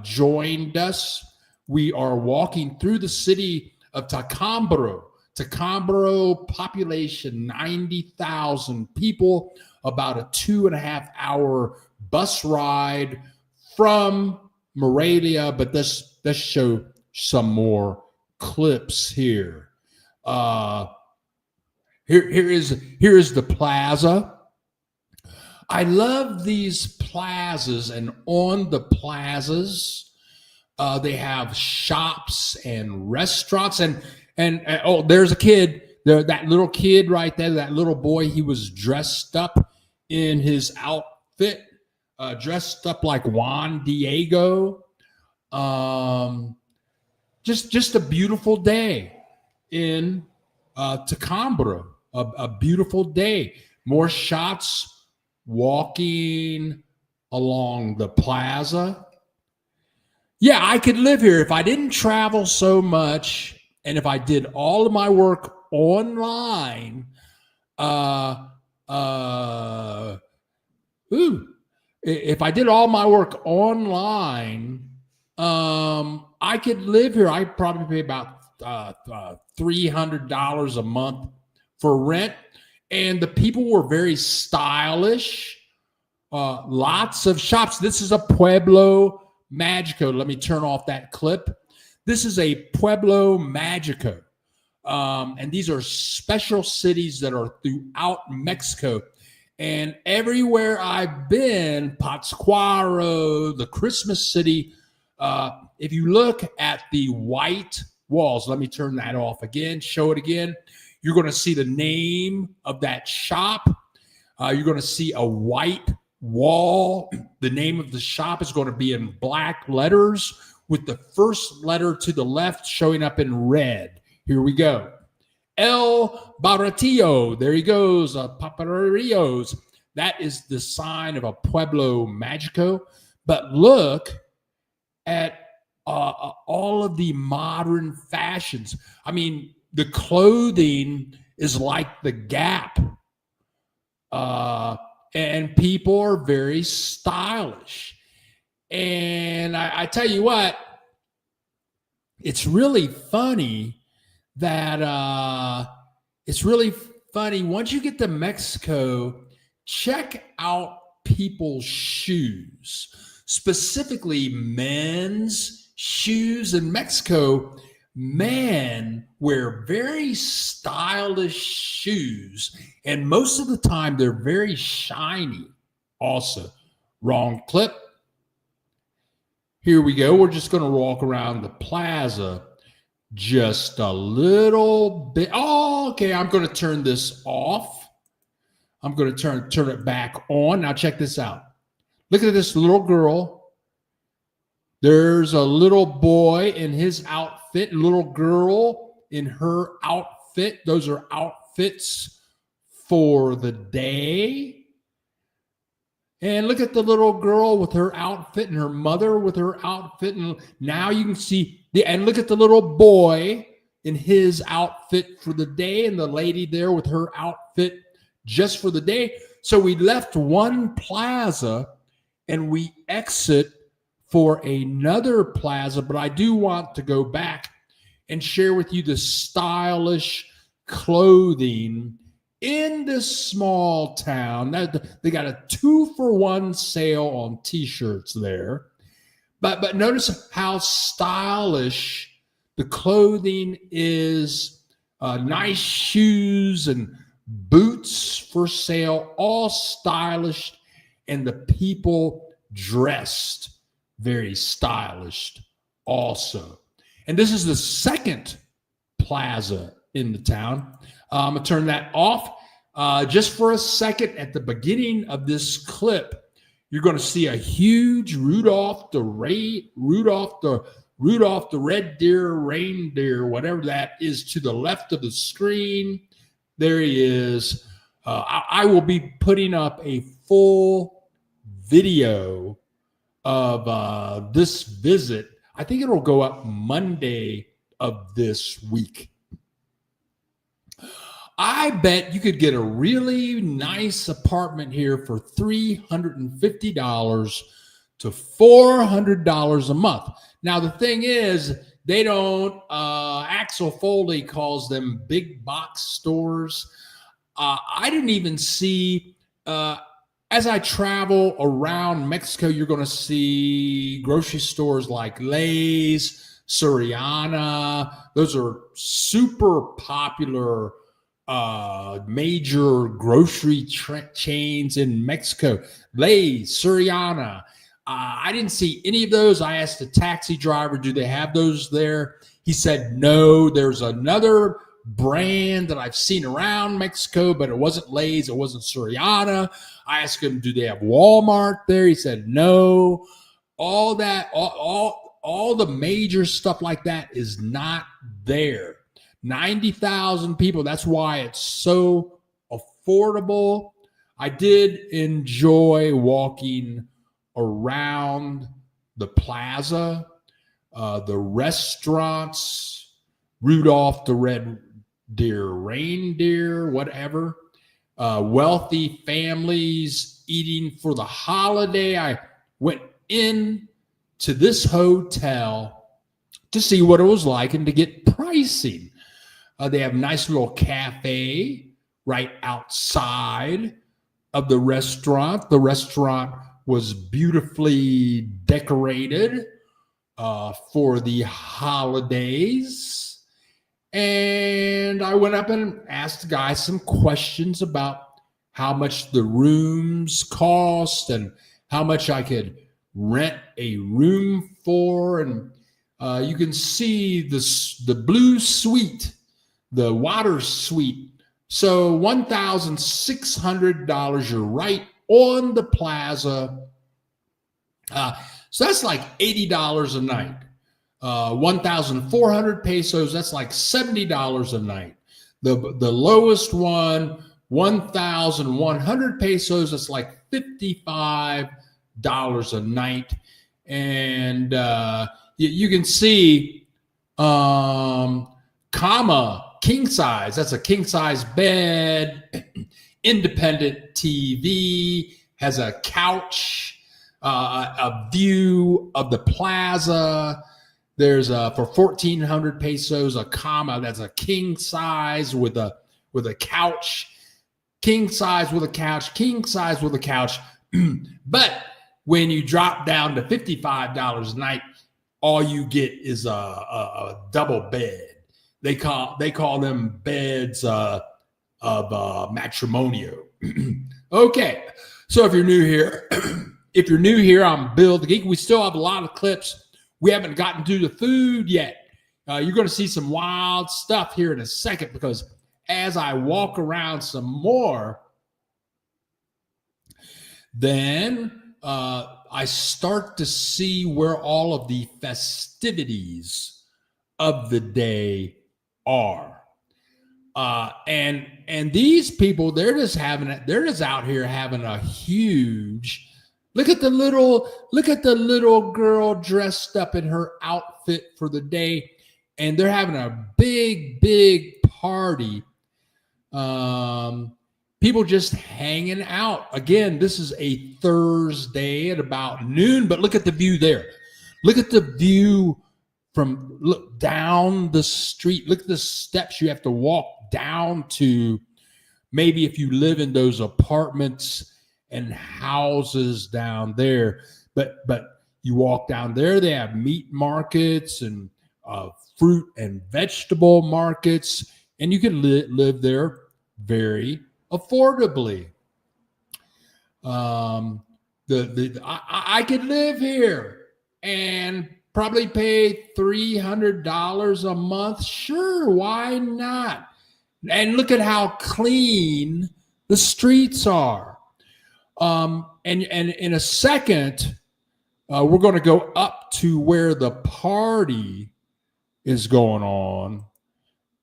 joined us, we are walking through the city of Tacambro. Tacambro population 90,000 people, about a 2.5 hour bus ride from Morelia. But let's show some more clips here. Here is the plaza. I love these plazas, and on the plazas, they have shops and restaurants, and oh, there's a kid there, that little kid right there, that little boy. He was dressed up in his outfit, dressed up like Juan Diego. Just a beautiful day in Tacambro, a beautiful day. More shots walking along the plaza. Yeah, I could live here if I didn't travel so much, and if I did all of my work online. If I did all my work online, I could live here. I'd probably pay about $300 a month for rent. And the people were very stylish. Lots of shops. This is a Pueblo Magico. Let me turn off that clip. This is a Pueblo Magico. And these are special cities that are throughout Mexico. And everywhere I've been, Pátzcuaro, the Christmas city, if you look at the white walls, let me turn that off again, show it again. You're going to see the name of that shop. You're going to see a white wall. The name of the shop is going to be in black letters with the first letter to the left showing up in red. Here we go. El Baratillo. There he goes. Paparillos. That is the sign of a Pueblo Magico. But look at all of the modern fashions. I mean, the clothing is like the Gap. And people are very stylish. And I tell you what, it's really funny that once you get to Mexico, check out people's shoes, specifically men's shoes in Mexico. Men wear very stylish shoes, and most of the time they're very shiny. Also, wrong clip. Here we go. We're just going to walk around the plaza just a little bit. Oh, okay. I'm going to turn this off. I'm going to turn it back on. Now check this out. Look at this little girl. There's a little boy in his outfit, little girl in her outfit. Those are outfits for the day. And look at the little girl with her outfit and her mother with her outfit. And now you can see, and look at the little boy in his outfit for the day and the lady there with her outfit just for the day. So we left one plaza and we exit for another plaza, but I do want to go back and share with you the stylish clothing in this small town. They got a 2-for-1 sale on t-shirts there. But notice how stylish the clothing is. Nice shoes and boots for sale, all stylish, and the people dressed very stylish also. And this is the second plaza in the town. I'm going to turn that off just for a second. At the beginning of this clip, you're going to see a huge Rudolph the red deer, reindeer, whatever that is, to the left of the screen. There he is. I will be putting up a full video of this visit. I think it'll go up Monday of this week. I bet you could get a really nice apartment here for $350 to $400 a month. Now, the thing is, They don't. Axel Foley calls them big box stores. I didn't even see. As I travel around Mexico, you're going to see grocery stores like Lay's, Soriana. Those are super popular major grocery chains in Mexico. Lay's, Soriana. I didn't see any of those. I asked the taxi driver, do they have those there? He said, no, there's another brand that I've seen around Mexico, but it wasn't Lay's, it wasn't Soriana. I asked him, do they have Walmart there? He said, no. All that, all the major stuff like that is not there. 90,000 people. That's why it's so affordable. I did enjoy walking around the plaza, the restaurants, Rudolph the Red Deer Reindeer, whatever. Wealthy families eating for the holiday. I went in to this hotel to see what it was like and to get pricing. They have a nice little cafe right outside of the restaurant. The restaurant was beautifully decorated for the holidays. And I went up and asked the guy some questions about how much the rooms cost and how much I could rent a room for. And you can see the blue suite, the water suite. So $1,600, you're right on the plaza. So that's like $80 a night. 1,400 pesos, that's like $70 a night. The lowest one, 1,100 pesos, that's like $55 a night. And you can see king size, that's a king size bed, independent TV, has a couch, a view of the plaza. There's for 1,400 pesos, a that's a king size with a couch, king size with a couch, king size with a couch. But when you drop down to $55 a night, all you get is a double bed. They call them beds of matrimonial. Okay, so if you're new here, I'm Bill the Geek. We still have a lot of clips. We haven't gotten to the food yet. You're going to see some wild stuff here in a second, because as I walk around some more, then I start to see where all of the festivities of the day are. And these people, they're just out here having a huge. Look at the little girl dressed up in her outfit for the day, and they're having a big party. People just hanging out. Again, this is a Thursday at about noon, but look at the view there. Look at the view look down the street. Look at the steps you have to walk down to. Maybe if you live in those apartments and houses down there, but you walk down there, they have meat markets and fruit and vegetable markets, and you can live there very affordably. I could live here and probably pay $300 a month. Sure, why not? And look at how clean the streets are. And in a second, we're going to go up to where the party is going on.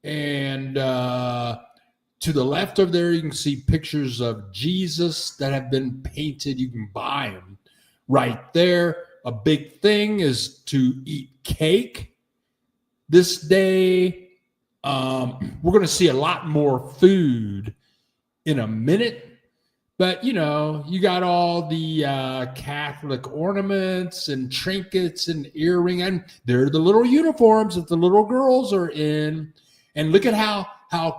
And to the left of there, you can see pictures of Jesus that have been painted. You can buy them right there. A big thing is to eat cake this day. We're going to see a lot more food in a minute. But, you got all the Catholic ornaments and trinkets and earring, and they're the little uniforms that the little girls are in. And look at how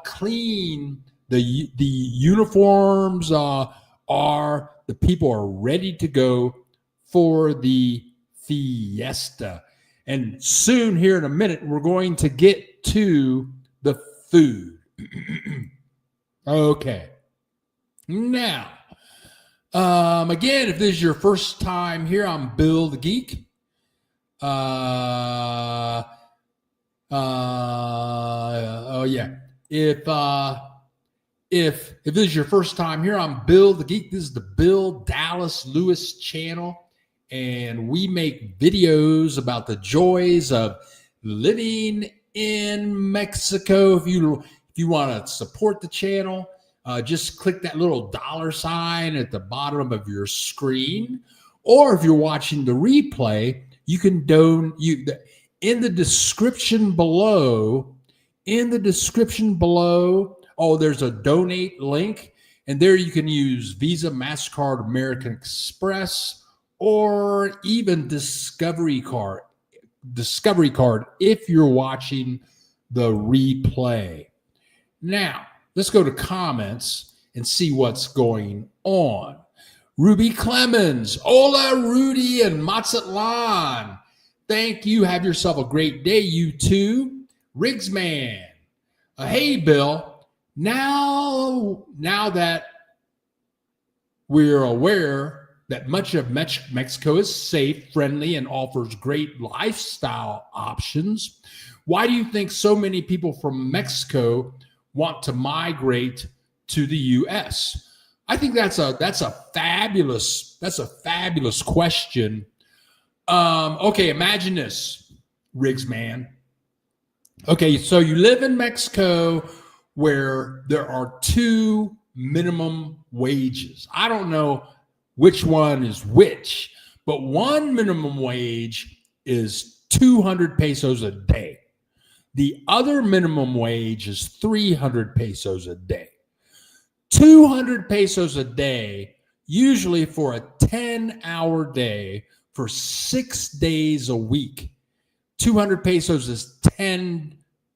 clean the uniforms are. The people are ready to go for the fiesta. And soon, here in a minute, we're going to get to the food. Okay. Now, again, if this is your first time here, I'm Bill the Geek. Oh yeah. If this is your first time here, I'm Bill the Geek. This is the Bill Dallas Lewis channel, and we make videos about the joys of living in Mexico. If you want to support the channel, just click that little $ at the bottom of your screen. Or if you're watching the replay, you can in the description below. Oh, there's a donate link, and there you can use Visa, MasterCard, American Express, or even Discovery Card if you're watching the replay. Now, let's go to comments and see what's going on. Ruby Clemens, hola, Rudy and Mazatlan. Thank you. Have yourself a great day, you too. Rigsman, hey, Bill. Now that we're aware that much of Mexico is safe, friendly, and offers great lifestyle options, why do you think so many people from Mexico want to migrate to the U.S.? I think that's a fabulous question. Okay, imagine this, Riggs man. Okay, so you live in Mexico where there are 2 minimum wages. I don't know which one is which, but one minimum wage is 200 pesos a day. The other minimum wage is 300 pesos a day. 200 pesos a day, usually for a 10-hour day for 6 days a week. 200 pesos is $10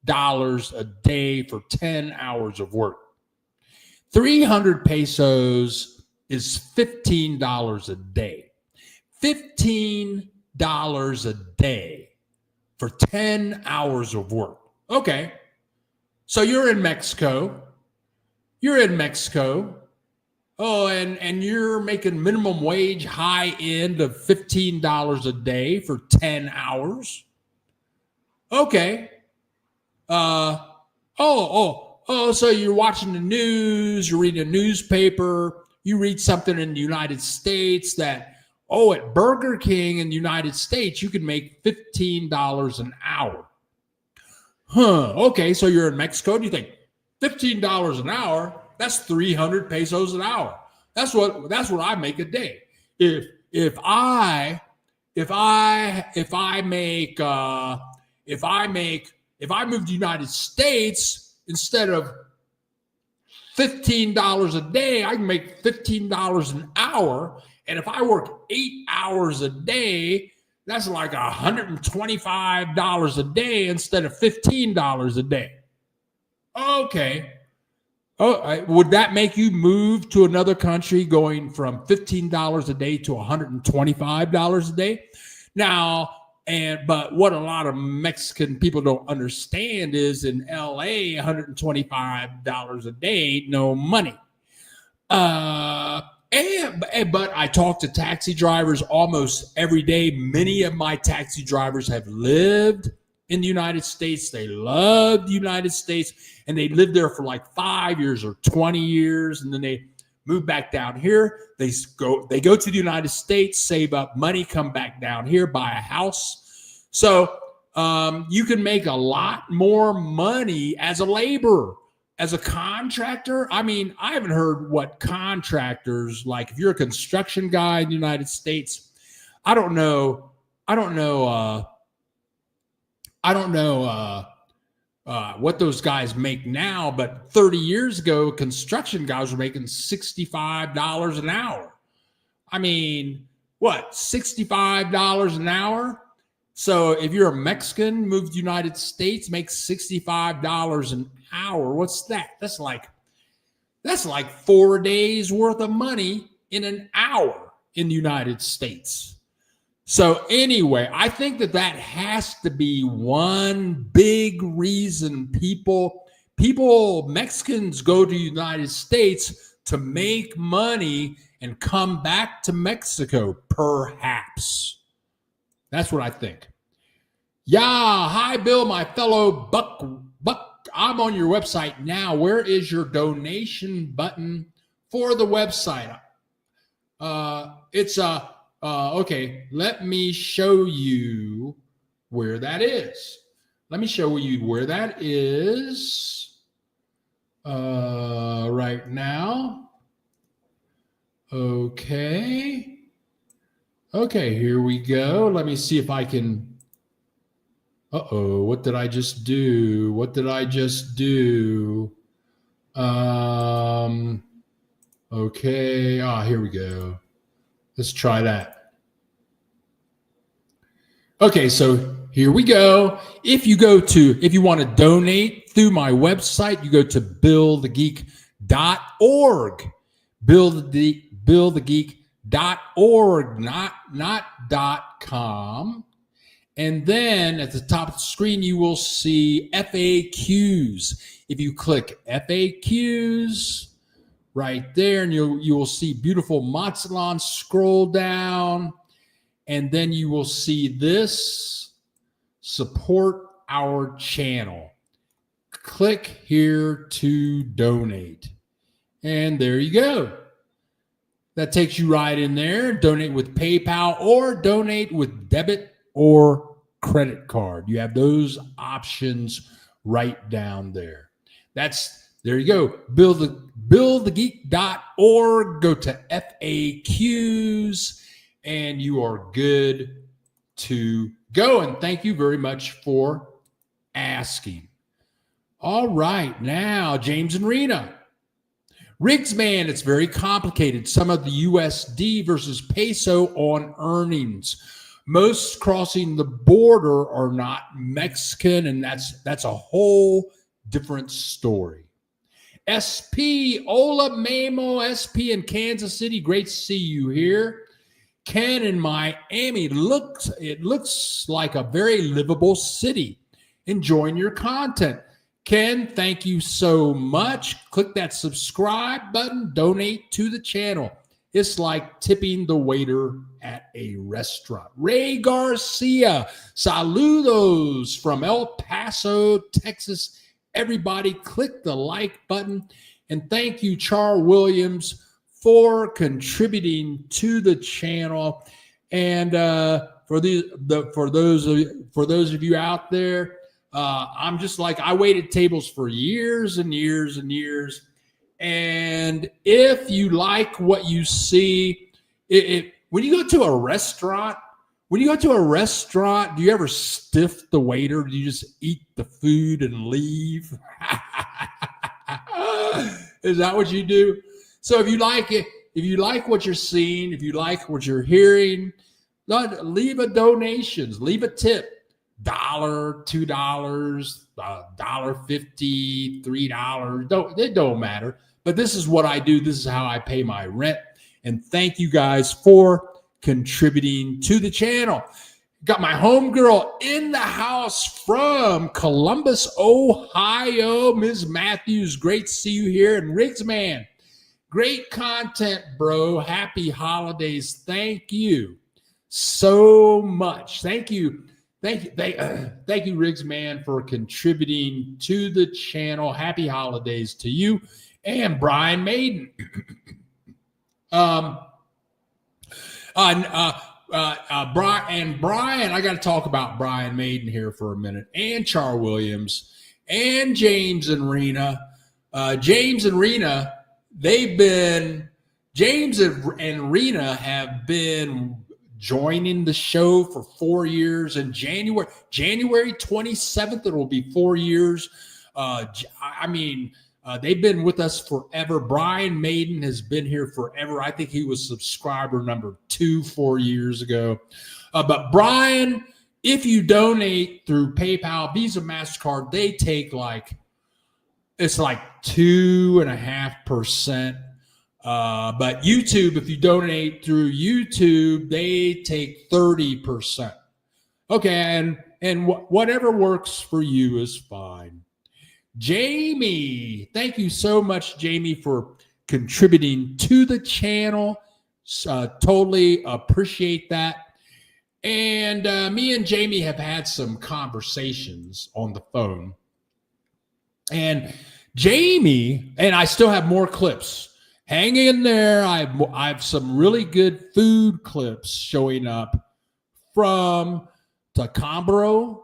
a day for 10 hours of work. 300 pesos is $15 a day. $15 a day for 10 hours of work. Okay. So you're in Mexico. Oh, and you're making minimum wage high end of $15 a day for 10 hours. Okay. So you're watching the news, you're reading a newspaper, you read something in the United States that, at Burger King in the United States, you can make $15 an hour. Okay, so you're in Mexico, and you think, $15 an hour, that's 300 pesos an hour. That's what I make a day. If I move to the United States, instead of $15 a day, I can make $15 an hour. And if I work 8 hours a day, that's like $125 a day instead of $15 a day. Okay. Would that make you move to another country going from $15 a day to $125 a day? Now, but what a lot of Mexican people don't understand is in LA, $125 a day, no money. But I talk to taxi drivers almost every day. Many of my taxi drivers have lived in the United States. They love the United States, and they lived there for like 5 years or 20 years, and then they move back down here. They go to the United States, save up money, come back down here, buy a house. So you can make a lot more money as a laborer, as a contractor. I mean, I haven't heard what contractors, like if you're a construction guy in the United States, I don't know what those guys make now, but 30 years ago, construction guys were making $65 an hour. I mean, what, $65 an hour? So if you're a Mexican, move to the United States, make $65 an hour. What's that? That's like 4 days worth of money in an hour in the United States. So anyway, I think that has to be one big reason Mexicans go to the United States to make money and come back to Mexico, perhaps. That's what I think. Yeah, hi, Bill, my fellow Buck. I'm on your website now. Where is your donation button for the website? Okay, let me show you where that is. Right now. Okay, here we go. Let me see if I can. What did I just do? Okay, here we go. Let's try that. Okay, so here we go. If you want to donate through my website, you go to billthegeek.org. Billthegeek.org, not .com. And then at the top of the screen, you will see FAQs. If you click FAQs right there, and you will see beautiful Matzalan, scroll down, and then you will see this, support our channel. Click here to donate. And there you go. That takes you right in there. Donate with PayPal or donate with debit or credit card. You have those options right down there. There you go. Billthegeek.org. Go to FAQs and you are good to go. And thank you very much for asking. All right. Now, James and Rena. Rigsman, it's very complicated. Some of the USD versus peso on earnings. Most crossing the border are not Mexican, and that's a whole different story. SP, Ola Memo, SP in Kansas City. Great to see you here. Ken in Miami. It looks like a very livable city. Enjoying your content. Ken, thank you so much. Click that subscribe button. Donate to the channel. It's like tipping the waiter at a restaurant. Ray Garcia, saludos from El Paso, Texas. Everybody click the like button. And thank you, Char Williams, for contributing to the channel. And for those of you out there, I'm just like, I waited tables for years and years and years. And if you like what you see, when you go to a restaurant, do you ever stiff the waiter? Do you just eat the food and leave? Is that what you do? So if you like it, if you like what you're seeing, if you like what you're hearing, leave a donations, leave a tip. $1, $2, $1.50, $3. It don't matter. But this is what I do. This is how I pay my rent. And thank you guys for contributing to the channel. Got my homegirl in the house from Columbus, Ohio, Ms. Matthews. Great to see you here. And Rigsman, great content, bro. Happy holidays. Thank you so much. Thank you. Thank you, Rigsman, for contributing to the channel. Happy holidays to you and Brian Maiden. Brian, I got to talk about Brian Maiden here for a minute, and Char Williams, and James and Rena. James and Rena have been joining the show for 4 years. In January 27th, it will be 4 years. They've been with us forever. Brian Maiden has been here forever. I think he was subscriber number 2 4 years ago. But Brian, if you donate through PayPal, Visa, MasterCard, they take it's like 2.5%. But YouTube, if you donate through YouTube, they take 30%. Okay, and whatever works for you is fine. Jamie, thank you so much, Jamie, for contributing to the channel. Totally appreciate that. And me and Jamie have had some conversations on the phone. And Jamie, and I still have more clips. Hang in there. I have some really good food clips showing up from Tacambro.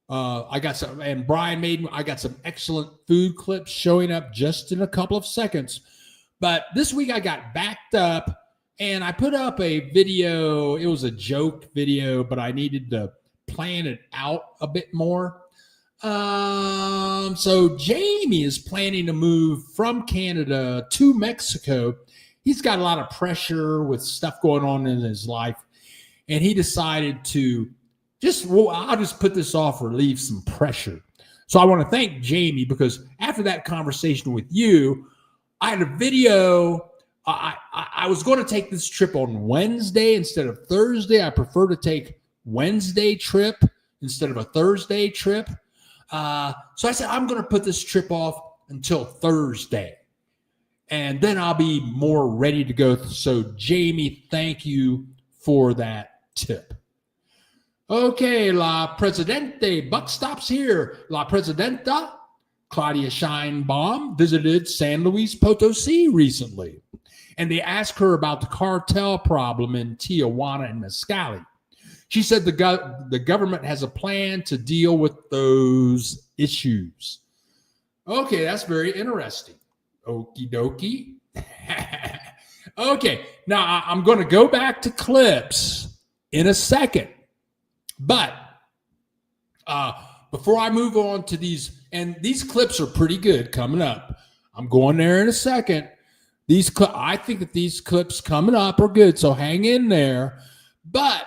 I got some, and Brian Maiden, I got some excellent food clips showing up just in a couple of seconds. But this week I got backed up and I put up a video. It was a joke video, but I needed to plan it out a bit more. So Jamie is planning to move from Canada to Mexico. He's got a lot of pressure with stuff going on in his life. And he decided to I'll just put this off, relieve some pressure. So I want to thank Jamie because after that conversation with you, I had a video. I was going to take this trip on Wednesday instead of Thursday. I prefer to take Wednesday trip instead of a Thursday trip. So I said, I'm going to put this trip off until Thursday. And then I'll be more ready to go. So Jamie, thank you for that tip. Okay, La Presidente, buck stops here. La Presidenta, Claudia Scheinbaum, visited San Luis Potosi recently. And they asked her about the cartel problem in Tijuana and Mexicali. She said the government has a plan to deal with those issues. Okay, that's very interesting. Okie dokie. Okay, now I'm going to go back to clips in a second. But before I move on to these, and these clips are pretty good coming up. I'm going there in a second. I think that these clips coming up are good, so hang in there. But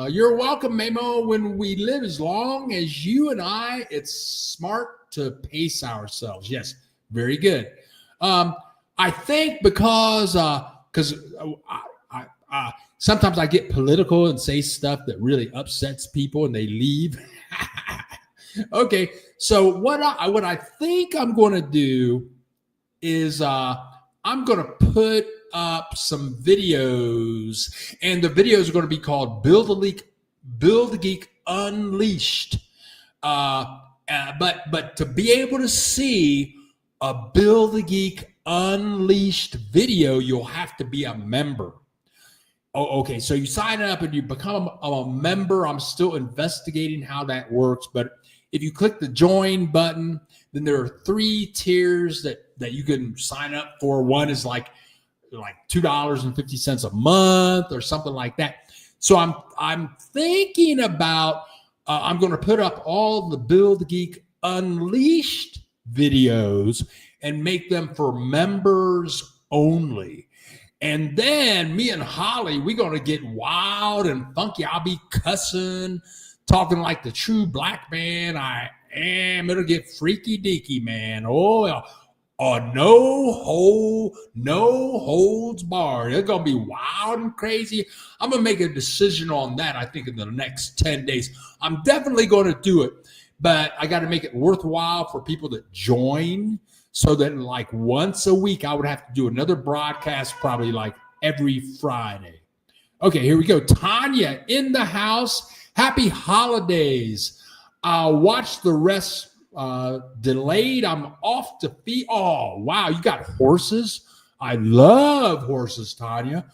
you're welcome, Memo. When we live as long as you and I, it's smart to pace ourselves. Yes, very good. I think because sometimes I get political and say stuff that really upsets people and they leave. Okay, so what I think I'm going to do is I'm going to put up some videos, and the videos are going to be called Build a Geek Unleashed. But to be able to see a Build a Geek Unleashed video, you'll have to be a member. Oh, okay. So you sign up and you become a member. I'm still investigating how that works, but if you click the join button, then there are 3 tiers that you can sign up for. One is like $2.50 a month or something like that. So I'm thinking about I'm going to put up all the Build Geek Unleashed videos and make them for members only. And then me and Holly, we're going to get wild and funky. I'll be cussing, talking like the true black man I am. It'll get freaky deaky, man. No holds barred. It's going to be wild and crazy. I'm going to make a decision on that, I think, in the next 10 days. I'm definitely going to do it, but I got to make it worthwhile for people that join, so that like once a week, I would have to do another broadcast, probably like every Friday. Okay, here we go. Tanya in the house. Happy holidays. I'll watch the rest delayed. I'm off to feed. Oh, wow. You got horses? I love horses, Tanya.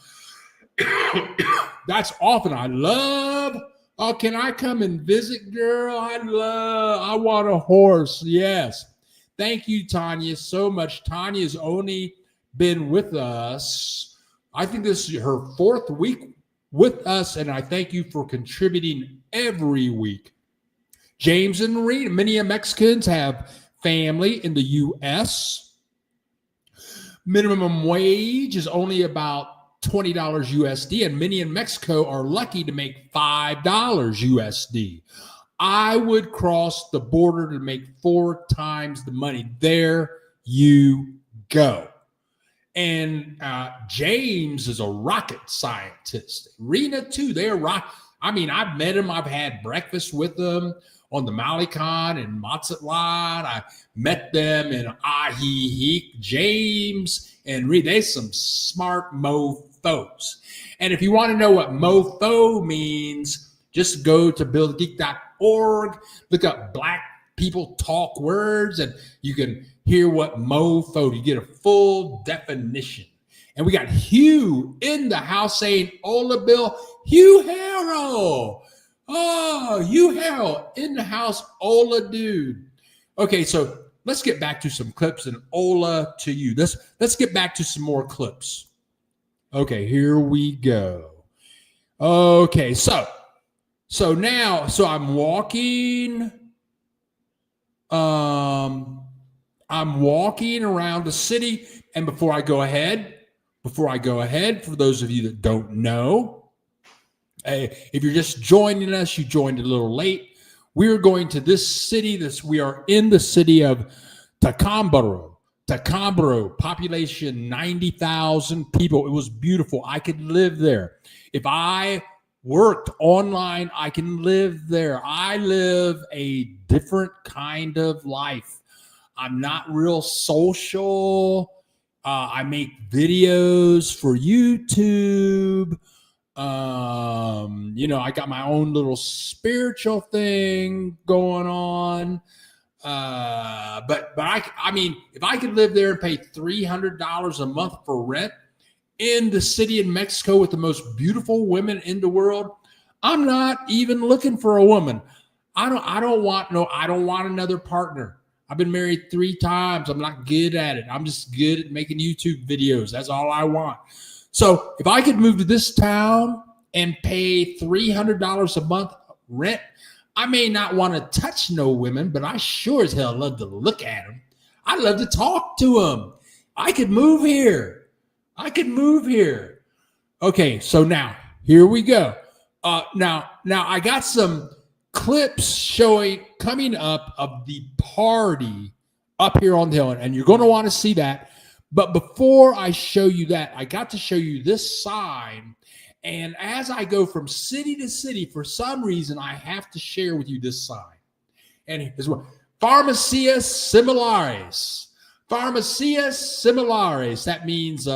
That's often. I love. Oh, can I come and visit, girl? I want a horse. Yes. Thank you, Tanya, so much. Tanya's only been with us I think this is her 4th week with us, and I thank you for contributing every week. James and Rita, many Mexicans have family in the U.S. Minimum wage is only about $20 USD, and many in Mexico are lucky to make $5 USD. I would cross the border to make 4 times the money. There you go. And James is a rocket scientist. Rena, too. They're I've met him. I've had breakfast with them on the Malecon in Mazatlan. I met them in Ajijic. James and Rena, they're some smart mofos. And if you want to know what mofo means, just go to buildgeek.org, look up Black People Talk Words, and you can hear what mofo. You get a full definition. And we got Hugh in the house saying, "Hola, Bill." Hugh Harrell. Oh, Hugh Harrell in the house. Hola, dude. Okay, so let's get back to some clips, and hola to you. Let's get back to some more clips. Okay, here we go. Okay, so I'm walking. I'm walking around the city, and before I go ahead, for those of you that don't know, if you're just joining us, you joined a little late. We're going to this city. We are in the city of Tacámbaro, population 90,000 people. It was beautiful. I could live there. If I worked online, I can live there. I live a different kind of life. I'm not real social. I make videos for YouTube. I got my own little spiritual thing going on. But I mean, if I could live there and pay $300 a month for rent in the city in Mexico with the most beautiful women in the world, I'm not even looking for a woman. I don't want another partner. I've been married 3 times. I'm not good at it. I'm just good at making YouTube videos. That's all I want. So if I could move to this town and pay $300 a month rent, I may not want to touch no women, but I sure as hell love to look at them. I love to talk to them. I could move here. Okay, so now here we go. Now I got some clips coming up of the party up here on the hill, and you're going to want to see that. But before I show you that, I got to show you this sign. And as I go from city to city, for some reason, I have to share with you this sign. And here's one: Farmacias Similares. Farmacias Similares. That means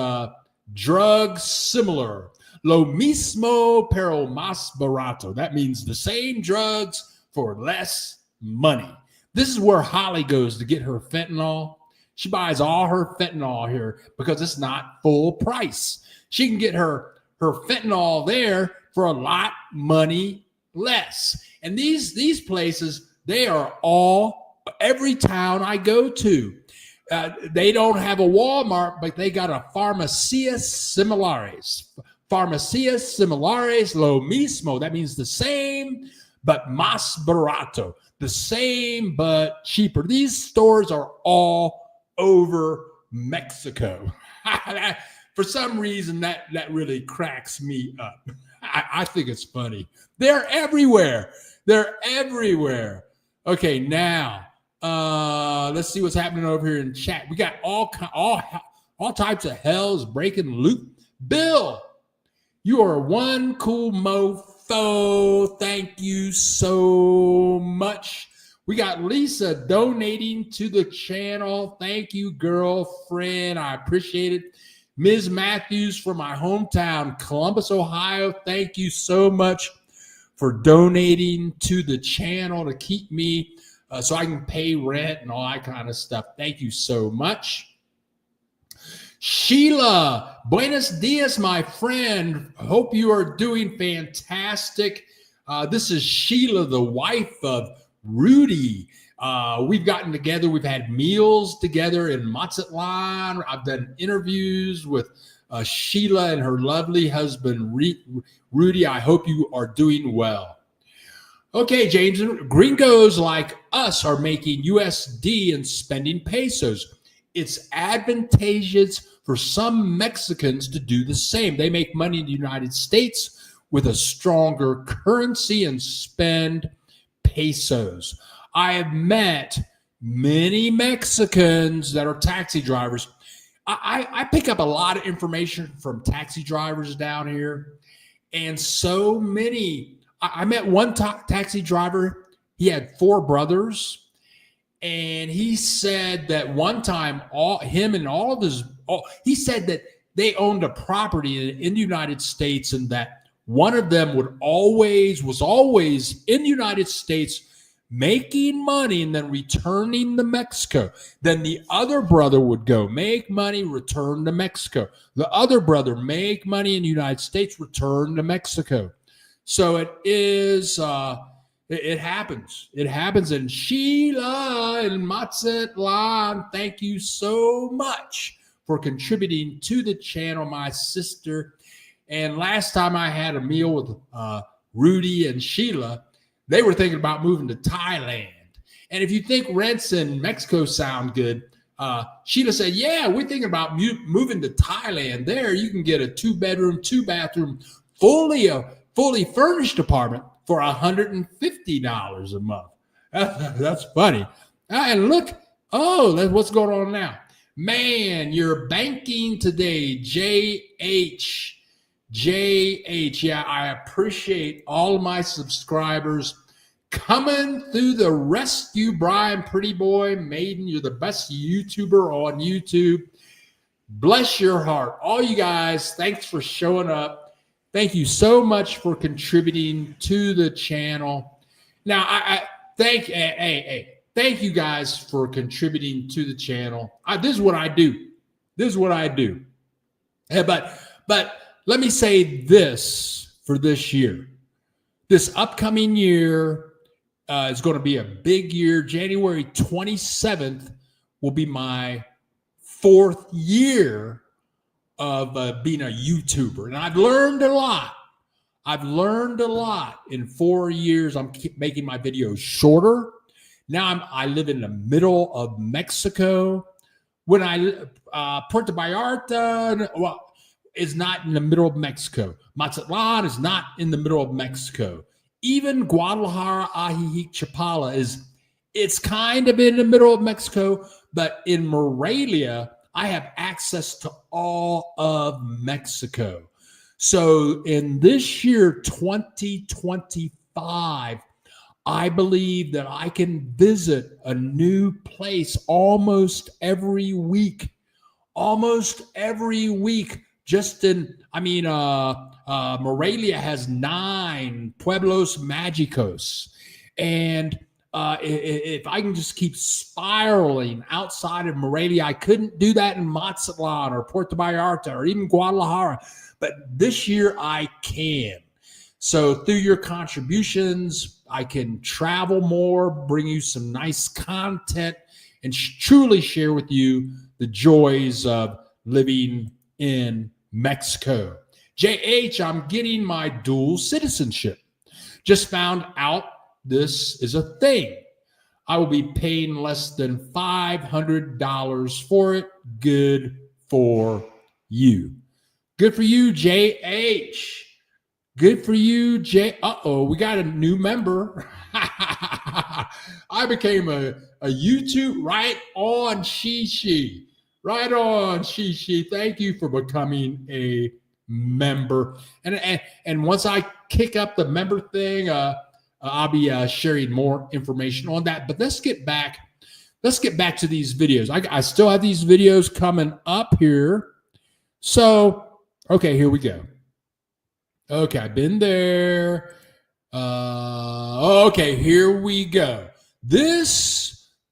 drugs similar. Lo mismo pero más barato. That means the same drugs for less money. This is where Holly goes to get her fentanyl. She buys all her fentanyl here because it's not full price. She can get her fentanyl there for a lot money less. And these places, they are every town I go to. They don't have a Walmart, but they got a Farmacias Similares. Farmacias Similares, lo mismo. That means the same, but más barato. The same, but cheaper. These stores are all over Mexico. For some reason, that really cracks me up. I think it's funny. They're everywhere. Okay, now let's see what's happening over here in chat. We got all types of hells breaking loose. Bill, you are one cool mofo. Thank you so much. We got Lisa donating to the channel. Thank you, girlfriend. I appreciate it. Ms. Matthews from my hometown, Columbus, Ohio. Thank you so much for donating to the channel to keep me so I can pay rent and all that kind of stuff. Thank you so much. Sheila, buenos dias, my friend. Hope you are doing fantastic. This is Sheila, the wife of Rudy. We've gotten together. We've had meals together in Mazatlan. I've done interviews with Sheila and her lovely husband, Rudy. I hope you are doing well. Okay, James, gringos like us are making USD and spending pesos. It's advantageous for some Mexicans to do the same. They make money in the United States with a stronger currency and spend pesos. I have met many Mexicans that are taxi drivers. I pick up a lot of information from taxi drivers down here, and so many. I met one taxi driver. He had 4 brothers, and he said that one time, he said that they owned a property in the United States, and that one of them was always in the United States making money and then returning to Mexico. Then the other brother would go make money, return to Mexico. The other brother make money in the United States, return to Mexico. So it is, it happens. It happens. And Sheila and Mazatlan, thank you so much for contributing to the channel, my sister. And last time I had a meal with Rudy and Sheila, they were thinking about moving to Thailand. And if you think rents in Mexico sound good, Sheila said, yeah, we're thinking about moving to Thailand. There you can get a 2-bedroom, 2-bathroom, fully furnished apartment for $150 a month. That's funny. And look, that's what's going on now. Man, you're banking today, JH. Yeah, I appreciate all my subscribers coming through the rescue. Brian, pretty boy, Maiden, you're the best YouTuber on YouTube. Bless your heart. All you guys, thanks for showing up. Thank you so much for contributing to the channel. Now, I thank you guys for contributing to the channel. This is what I do. But let me say this for this year. This upcoming year is going to be a big year. January 27th will be my 4th year of being a YouTuber. And I've learned a lot. In 4 years. I'm making my videos shorter. Now I live in the middle of Mexico. When Puerto Vallarta, is not in the middle of Mexico. Mazatlan is not in the middle of Mexico. Even Guadalajara, Ajijic, Chapala it's kind of in the middle of Mexico, but in Morelia, I have access to all of Mexico. So in this year, 2025, I believe that I can visit a new place almost every week. Morelia has 9 pueblos mágicos. And if I can just keep spiraling outside of Morelia, I couldn't do that in Mazatlan or Puerto Vallarta or even Guadalajara. But this year I can. So through your contributions, I can travel more, bring you some nice content, and truly share with you the joys of living in Mexico. JH, I'm getting my dual citizenship. Just found out this is a thing. I will be paying less than $500 for it. Good for you. Good for you, JH. Good for you, we got a new member. I became a YouTube right on Shishi. Right on, Shishi. Thank you for becoming a member. And once I kick up the member thing, I'll be sharing more information on that. But let's get back to these videos. I still have these videos coming up here. So, okay, here we go. Okay, I've been there. Okay, here we go.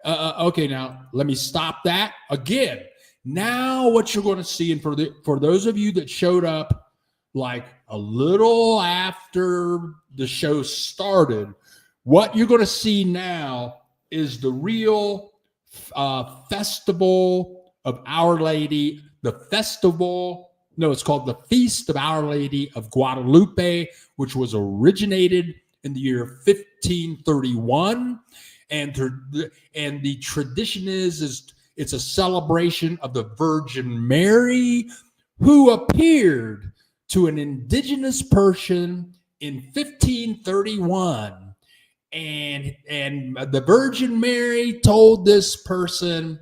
Okay, now let me stop that again. Now what you're going to see, and for those of you that showed up like a little after the show started, what you're going to see now is the real festival of Our Lady, the festival No, it's called the Feast of Our Lady of Guadalupe, which was originated in the year 1531. And the tradition is it's a celebration of the Virgin Mary, who appeared to an indigenous person in 1531. And the Virgin Mary told this person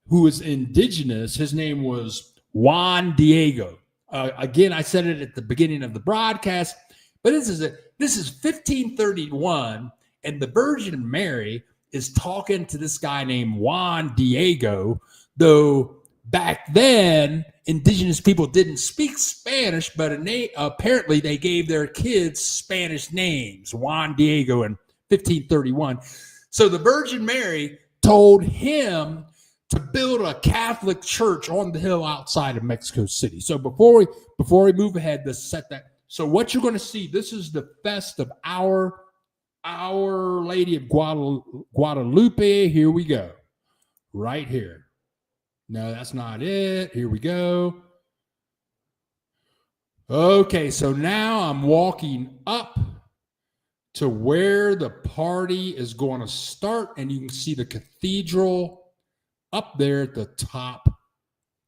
who was indigenous, his name was Juan Diego. Again, I said it at the beginning of the broadcast, but this is 1531, and the Virgin Mary is talking to this guy named Juan Diego, though back then indigenous people didn't speak Spanish, but apparently they gave their kids Spanish names, Juan Diego in 1531. So the Virgin Mary told him to build a Catholic church on the hill outside of Mexico City. So before we move ahead, let's set that. So what you're going to see, this is the fest of Our Lady of Guadalupe. Here we go. Right here. No, that's not it. Here we go. Okay, so now I'm walking up to where the party is going to start, and you can see the cathedral up there at the top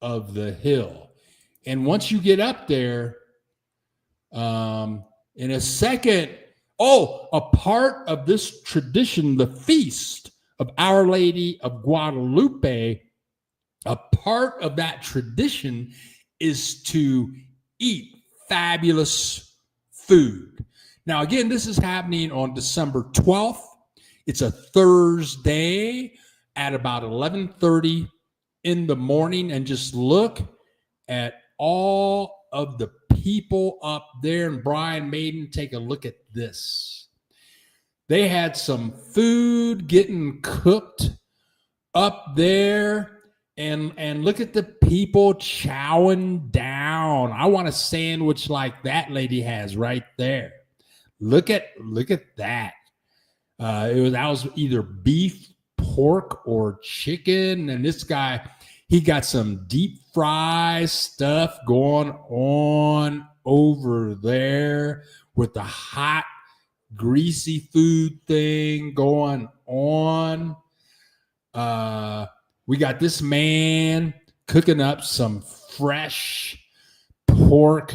of the hill. And once you get up there, in a second, a part of this tradition, the Feast of Our Lady of Guadalupe, a part of that tradition is to eat fabulous food. Now, again, this is happening on December 12th. It's a Thursday at about 11:30 in the morning, and just look at all of the people up there. And Brian Maiden, take a look at this. They had some food getting cooked up there, and look at the people chowing down. I want a sandwich like that lady has right there. Look at that. That was either beef, pork, or chicken. And this guy, he got some deep fry stuff going on over there with the hot, greasy food thing going on. We got this man cooking up some fresh pork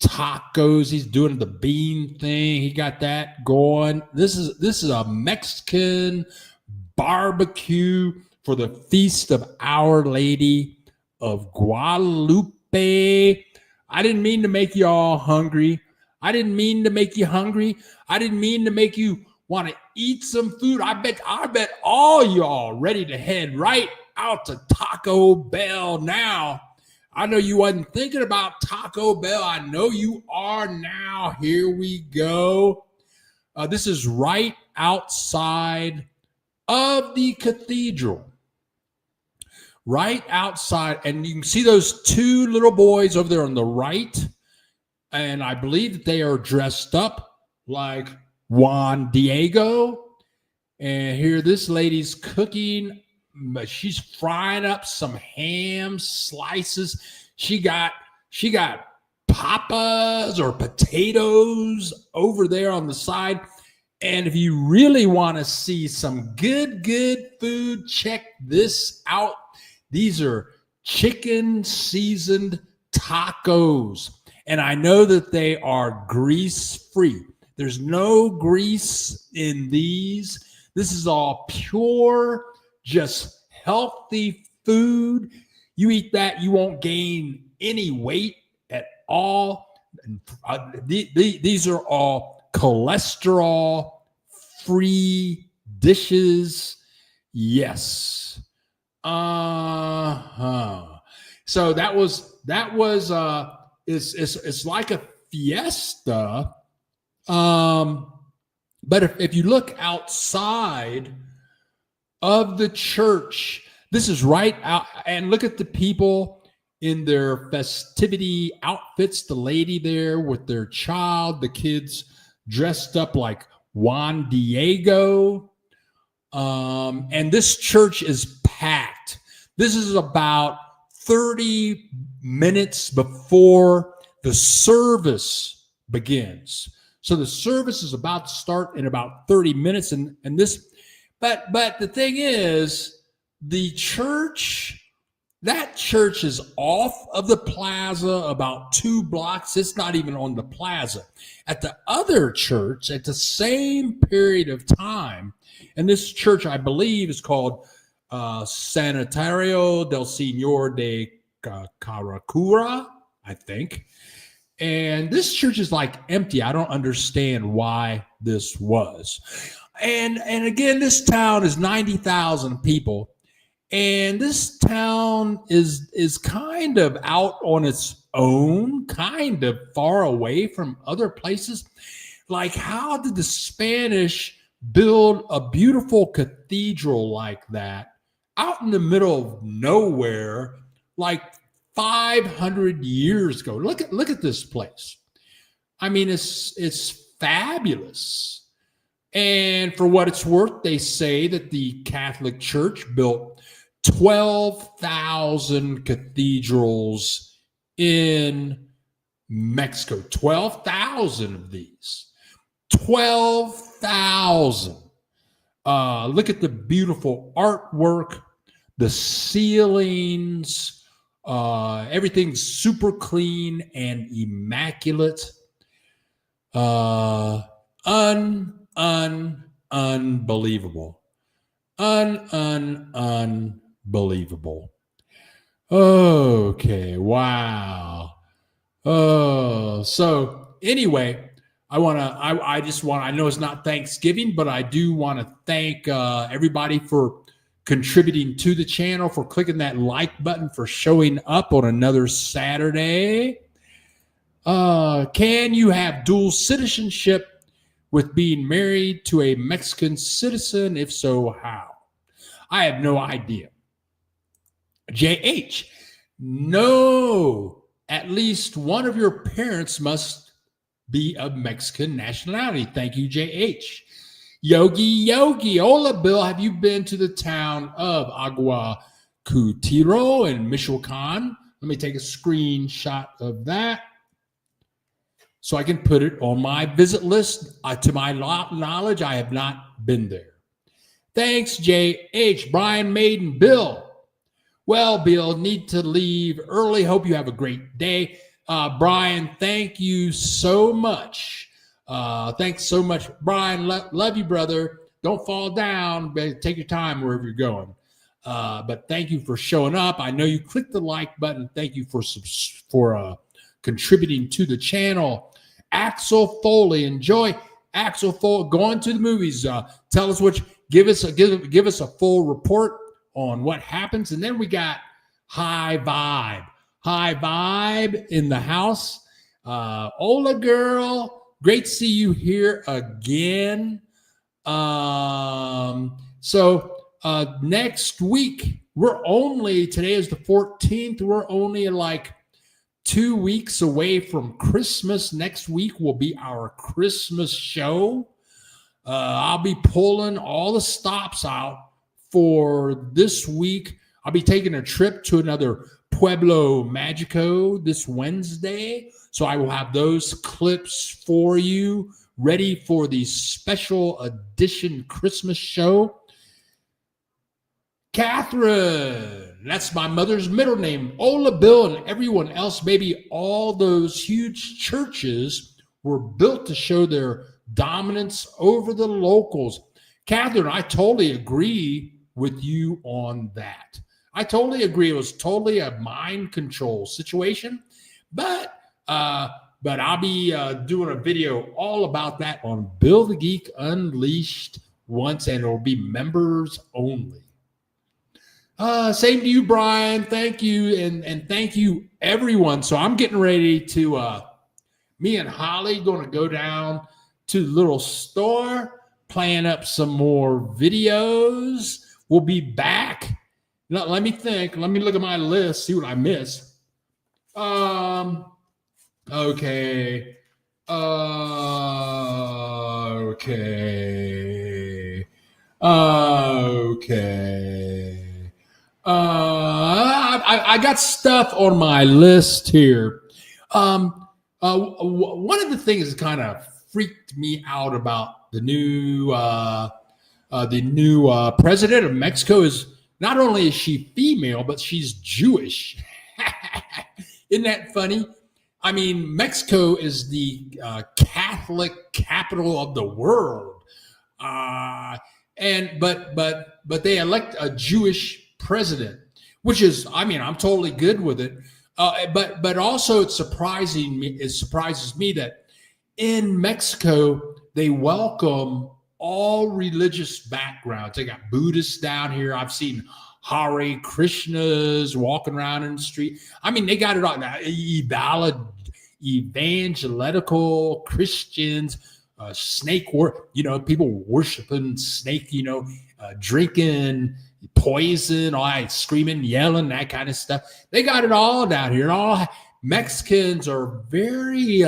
tacos. He's doing the bean thing. He got that going. This is a Mexican barbecue for the Feast of Our Lady of Guadalupe. I didn't mean to make you all hungry. I didn't mean to make you hungry. I didn't mean to make you want to eat some food. I bet all y'all ready to head right out to Taco Bell now. I know you wasn't thinking about Taco Bell. I know you are now. Here we go. This is right outside of the cathedral. Right outside. And you can see those two little boys over there on the right. And I believe that they are dressed up like Juan Diego. And here this lady's cooking. She's frying up some ham slices. She got papas or potatoes over there on the side. And if you really want to see some good food, check this out. These are chicken seasoned tacos. And I know that they are grease free. There's no grease in these. This is all pure, just healthy food. You eat that, you won't gain any weight at all. These are all cholesterol-free dishes. Yes. So that was it's like a fiesta. But if you look outside of the church, this is right out, and look at the people in their festivity outfits, the lady there with their child, the kids dressed up like Juan Diego. And this church is packed. This is about 30 minutes before the service begins. So the service is about to start in about 30 minutes. And this, but the thing is, the church, that church is off of the plaza about 2 blocks. It's not even on the plaza. At the other church, at the same period of time, and this church, I believe, is called Sanitario del Señor de Caracura, I think. And this church is like empty. I don't understand why this was. And again, this town is 90,000 people. And this town is kind of out on its own, kind of far away from other places. Like, how did the Spanish build a beautiful cathedral like that out in the middle of nowhere, like 500 years ago? Look at this place. I mean, it's fabulous. And for what it's worth, they say that the Catholic Church built 12,000 cathedrals in Mexico. 12,000 of these. 12,000. Look at the beautiful artwork, the ceilings, everything's super clean and immaculate. Unbelievable. Unbelievable. Okay, wow. Oh, so anyway, I know it's not Thanksgiving, but I do want to thank everybody for contributing to the channel, for clicking that like button, for showing up on another Saturday. Can you have dual citizenship with being married to a Mexican citizen? If so, how? I have no idea. JH, no, at least one of your parents must be of Mexican nationality. Thank you, JH. Yogi, hola, Bill. Have you been to the town of Aguacutiro in Michoacan? Let me take a screenshot of that so I can put it on my visit list. To my knowledge, I have not been there. Thanks, JH. Brian Maiden, Bill. Well, Bill, need to leave early. Hope you have a great day. Brian, thank you so much. Thanks so much, Brian. Love you, brother. Don't fall down. Take your time wherever you're going. But thank you for showing up. I know you clicked the like button. Thank you for contributing to the channel. Axel Foley, enjoy Axel Foley going to the movies. Tell us give us a full report on what happens. And then we got High Vibe in the house. Ola girl, great to see you here again. So next week, today is the 14th. We're only like 2 weeks away from Christmas. Next week will be our Christmas show. I'll be pulling all the stops out for this week. I'll be taking a trip to another Pueblo Magico this Wednesday. So I will have those clips for you ready for the special edition Christmas show. Catherine, that's my mother's middle name. Ola, Bill, and everyone else, maybe all those huge churches were built to show their dominance over the locals. Catherine, I totally agree with you on that. I totally agree. It was totally a mind control situation, but I'll be doing a video all about that on Bill the Geek Unleashed once, and it'll be members only. Same to you, Brian. Thank you, and thank you, everyone. So I'm getting ready to, me and Holly going to go down to the little store, plan up some more videos. We'll be back. Now, let me think. Let me look at my list, see what I missed. Okay. Okay. I got stuff on my list here. One of the things that kind of freaked me out about the new president of Mexico is not only is she female, but she's Jewish. Isn't that funny? I mean, Mexico is the Catholic capital of the world, uh, and but they elect a Jewish president, which is, I mean, I'm totally good with it. But also it's surprising me. It surprises me that in Mexico they welcome all religious backgrounds. They got Buddhists down here. I've seen Hare Krishnas walking around in the street. I mean, they got it all now. Evangelical Christians, snake work, people worshiping snake, drinking poison, all right, screaming, yelling, that kind of stuff. They got it all down here. All Mexicans are very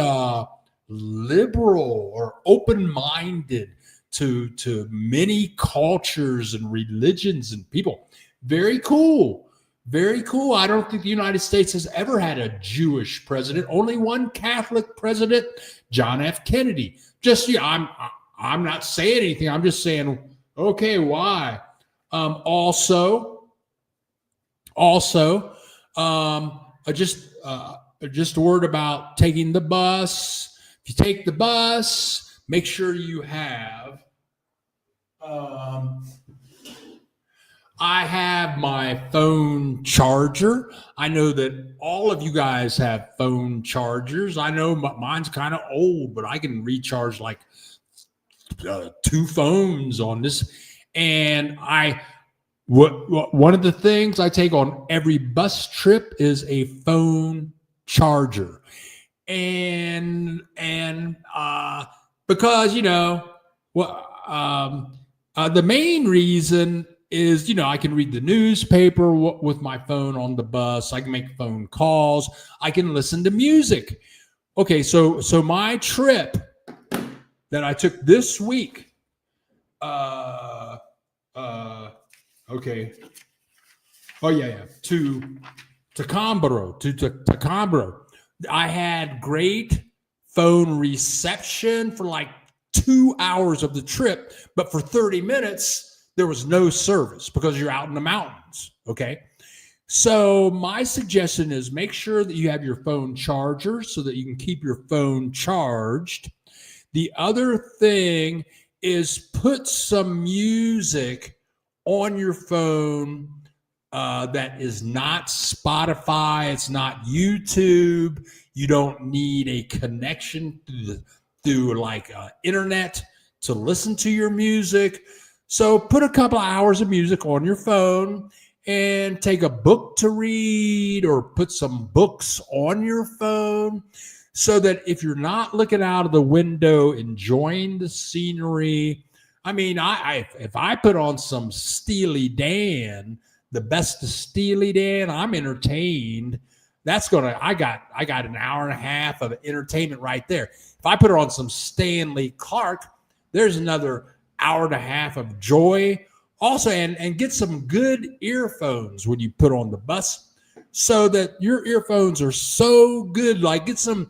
liberal or open-minded to many cultures and religions and people. Very cool. Very cool. I don't think the United States has ever had a Jewish president. Only one Catholic president, John F. Kennedy. Just, I'm not saying anything. I'm just saying, okay, why? Also, just a word about taking the bus. If you take the bus, make sure you have. I have my phone charger. I know that all of you guys have phone chargers. I know mine's kind of old, but I can recharge like 2 phones on this. And one of the things I take on every bus trip is a phone charger. And because, the main reason is, I can read the newspaper with my phone on the bus. I can make phone calls. I can listen to music. Okay, so my trip that I took this week, okay. Oh yeah, to Cambro. I had great phone reception for like 2 hours of the trip, but for 30 minutes there was no service because you're out in the mountains. Okay. So my suggestion is make sure that you have your phone charger so that you can keep your phone charged. The other thing is put some music on your phone that is not Spotify. It's not YouTube. You don't need a connection through like internet to listen to your music. So put a couple of hours of music on your phone and take a book to read or put some books on your phone so that if you're not looking out of the window, enjoying the scenery. I mean, if I put on some Steely Dan, the best of Steely Dan, I'm entertained. I got an hour and a half of entertainment right there. If I put on some Stanley Clark, there's another hour and a half of joy. Also, and get some good earphones when you put on the bus so that your earphones are so good. Like get some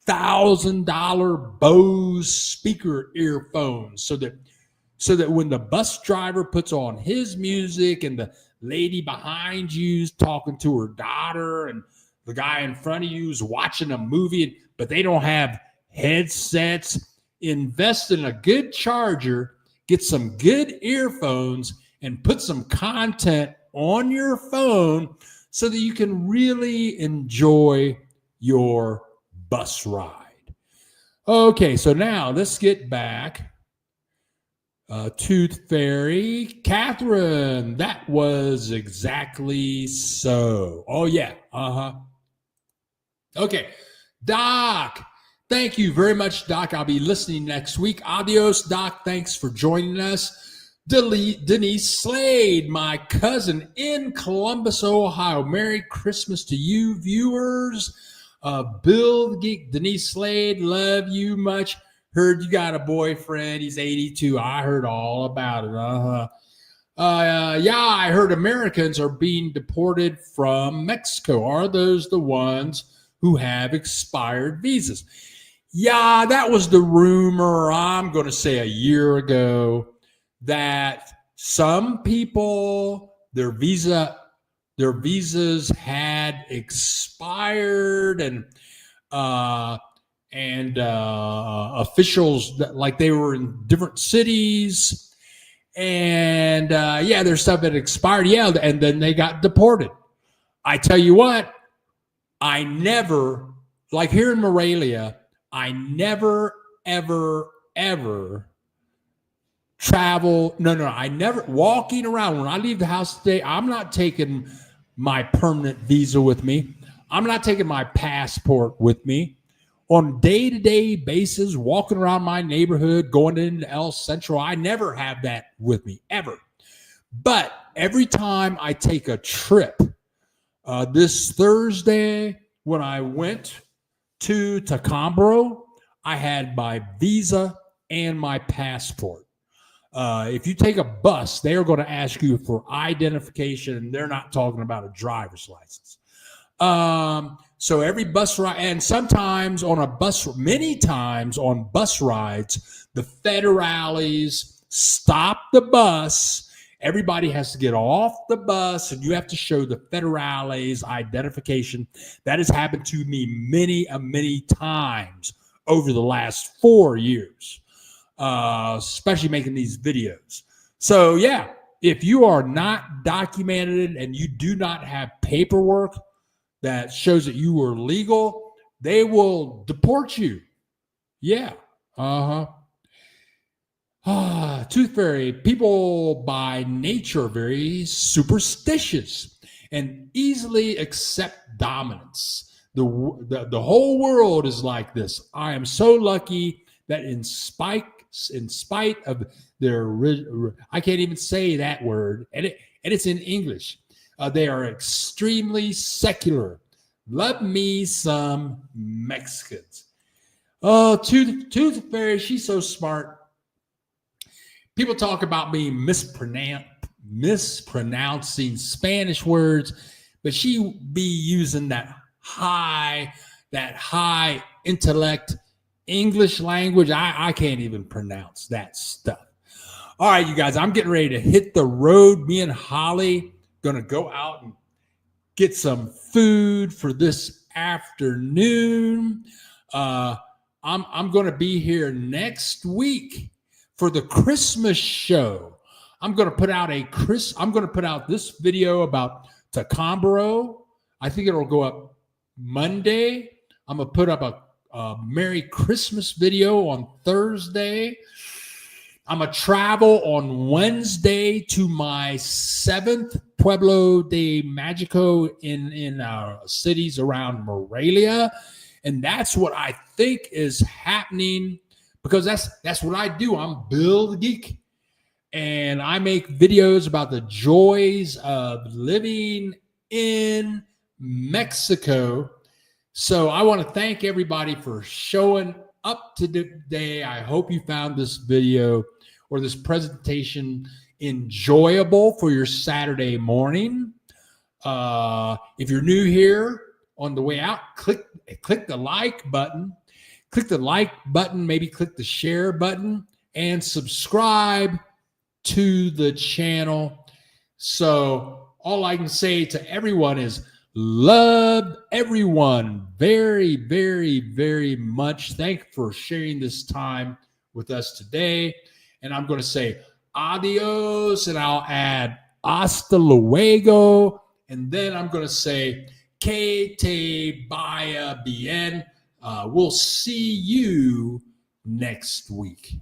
$1,000 Bose speaker earphones so that when the bus driver puts on his music and the lady behind you's talking to her daughter and the guy in front of you is watching a movie, but they don't have headsets, invest in a good charger, get some good earphones, and put some content on your phone so that you can really enjoy your bus ride. Okay, so now let's get back. Tooth Fairy. Catherine, that was exactly so. Oh, yeah. Okay. Doc, thank you very much, Doc. I'll be listening next week. Adios, Doc. Thanks for joining us. Denise Slade, my cousin in Columbus, Ohio. Merry Christmas to you, viewers. Bill the Geek, Denise Slade, love you much. Heard you got a boyfriend. He's 82. I heard all about it. Yeah, I heard Americans are being deported from Mexico. Are those the ones who have expired visas? Yeah, that was the rumor, I'm going to say a year ago, that some people, their visas had expired, uh, and officials that, like, they were in different cities, and yeah, their stuff had expired. Yeah, and then they got deported. I tell you what, I never, like here in Morelia, I never, ever, ever travel. No, I never, walking around, when I leave the house today, I'm not taking my permanent visa with me. I'm not taking my passport with me. On day-to-day basis, walking around my neighborhood, going into El Centro, I never have that with me, ever. But every time I take a trip, this Thursday, when I went to Tacambro, I had my visa and my passport. If you take a bus, they are going to ask you for identification, and they're not talking about a driver's license. So every bus ride, and sometimes on a bus, many times on bus rides, the federales stop the bus. Everybody has to get off the bus, and you have to show the federales identification. That has happened to me many times over the last 4 years, especially making these videos. So yeah, if you are not documented and you do not have paperwork that shows that you were legal, they will deport you. Yeah. Tooth Fairy, people by nature are very superstitious and easily accept dominance. The whole world is like this. I am so lucky that in spite of their, I can't even say that word, and it's in English. They are extremely secular. Love me some Mexicans. Oh, Tooth Fairy, she's so smart. People talk about me mispronouncing Spanish words, but she be using that high intellect English language. I can't even pronounce that stuff. All right, you guys, I'm getting ready to hit the road. Me and Holly gonna go out and get some food for this afternoon. I'm gonna be here next week for the Christmas show. I'm gonna put out this video about Tacambro. I think it'll go up Monday. I'm gonna put up a Merry Christmas video on Thursday. I'm going to travel on Wednesday to my 7th Pueblo de Magico in cities around Morelia. And that's what I think is happening, because that's what I do. I'm Bill the Geek, and I make videos about the joys of living in Mexico. So I want to thank everybody for showing up today. I hope you found this video or this presentation enjoyable for your Saturday morning. If you're new here, on the way out, click the like button. Click the like button, maybe click the share button, and subscribe to the channel. So all I can say to everyone is, love everyone very, very much. Thank you for sharing this time with us today. And I'm going to say adios, and I'll add hasta luego. And then I'm going to say que te vaya bien. We'll see you next week.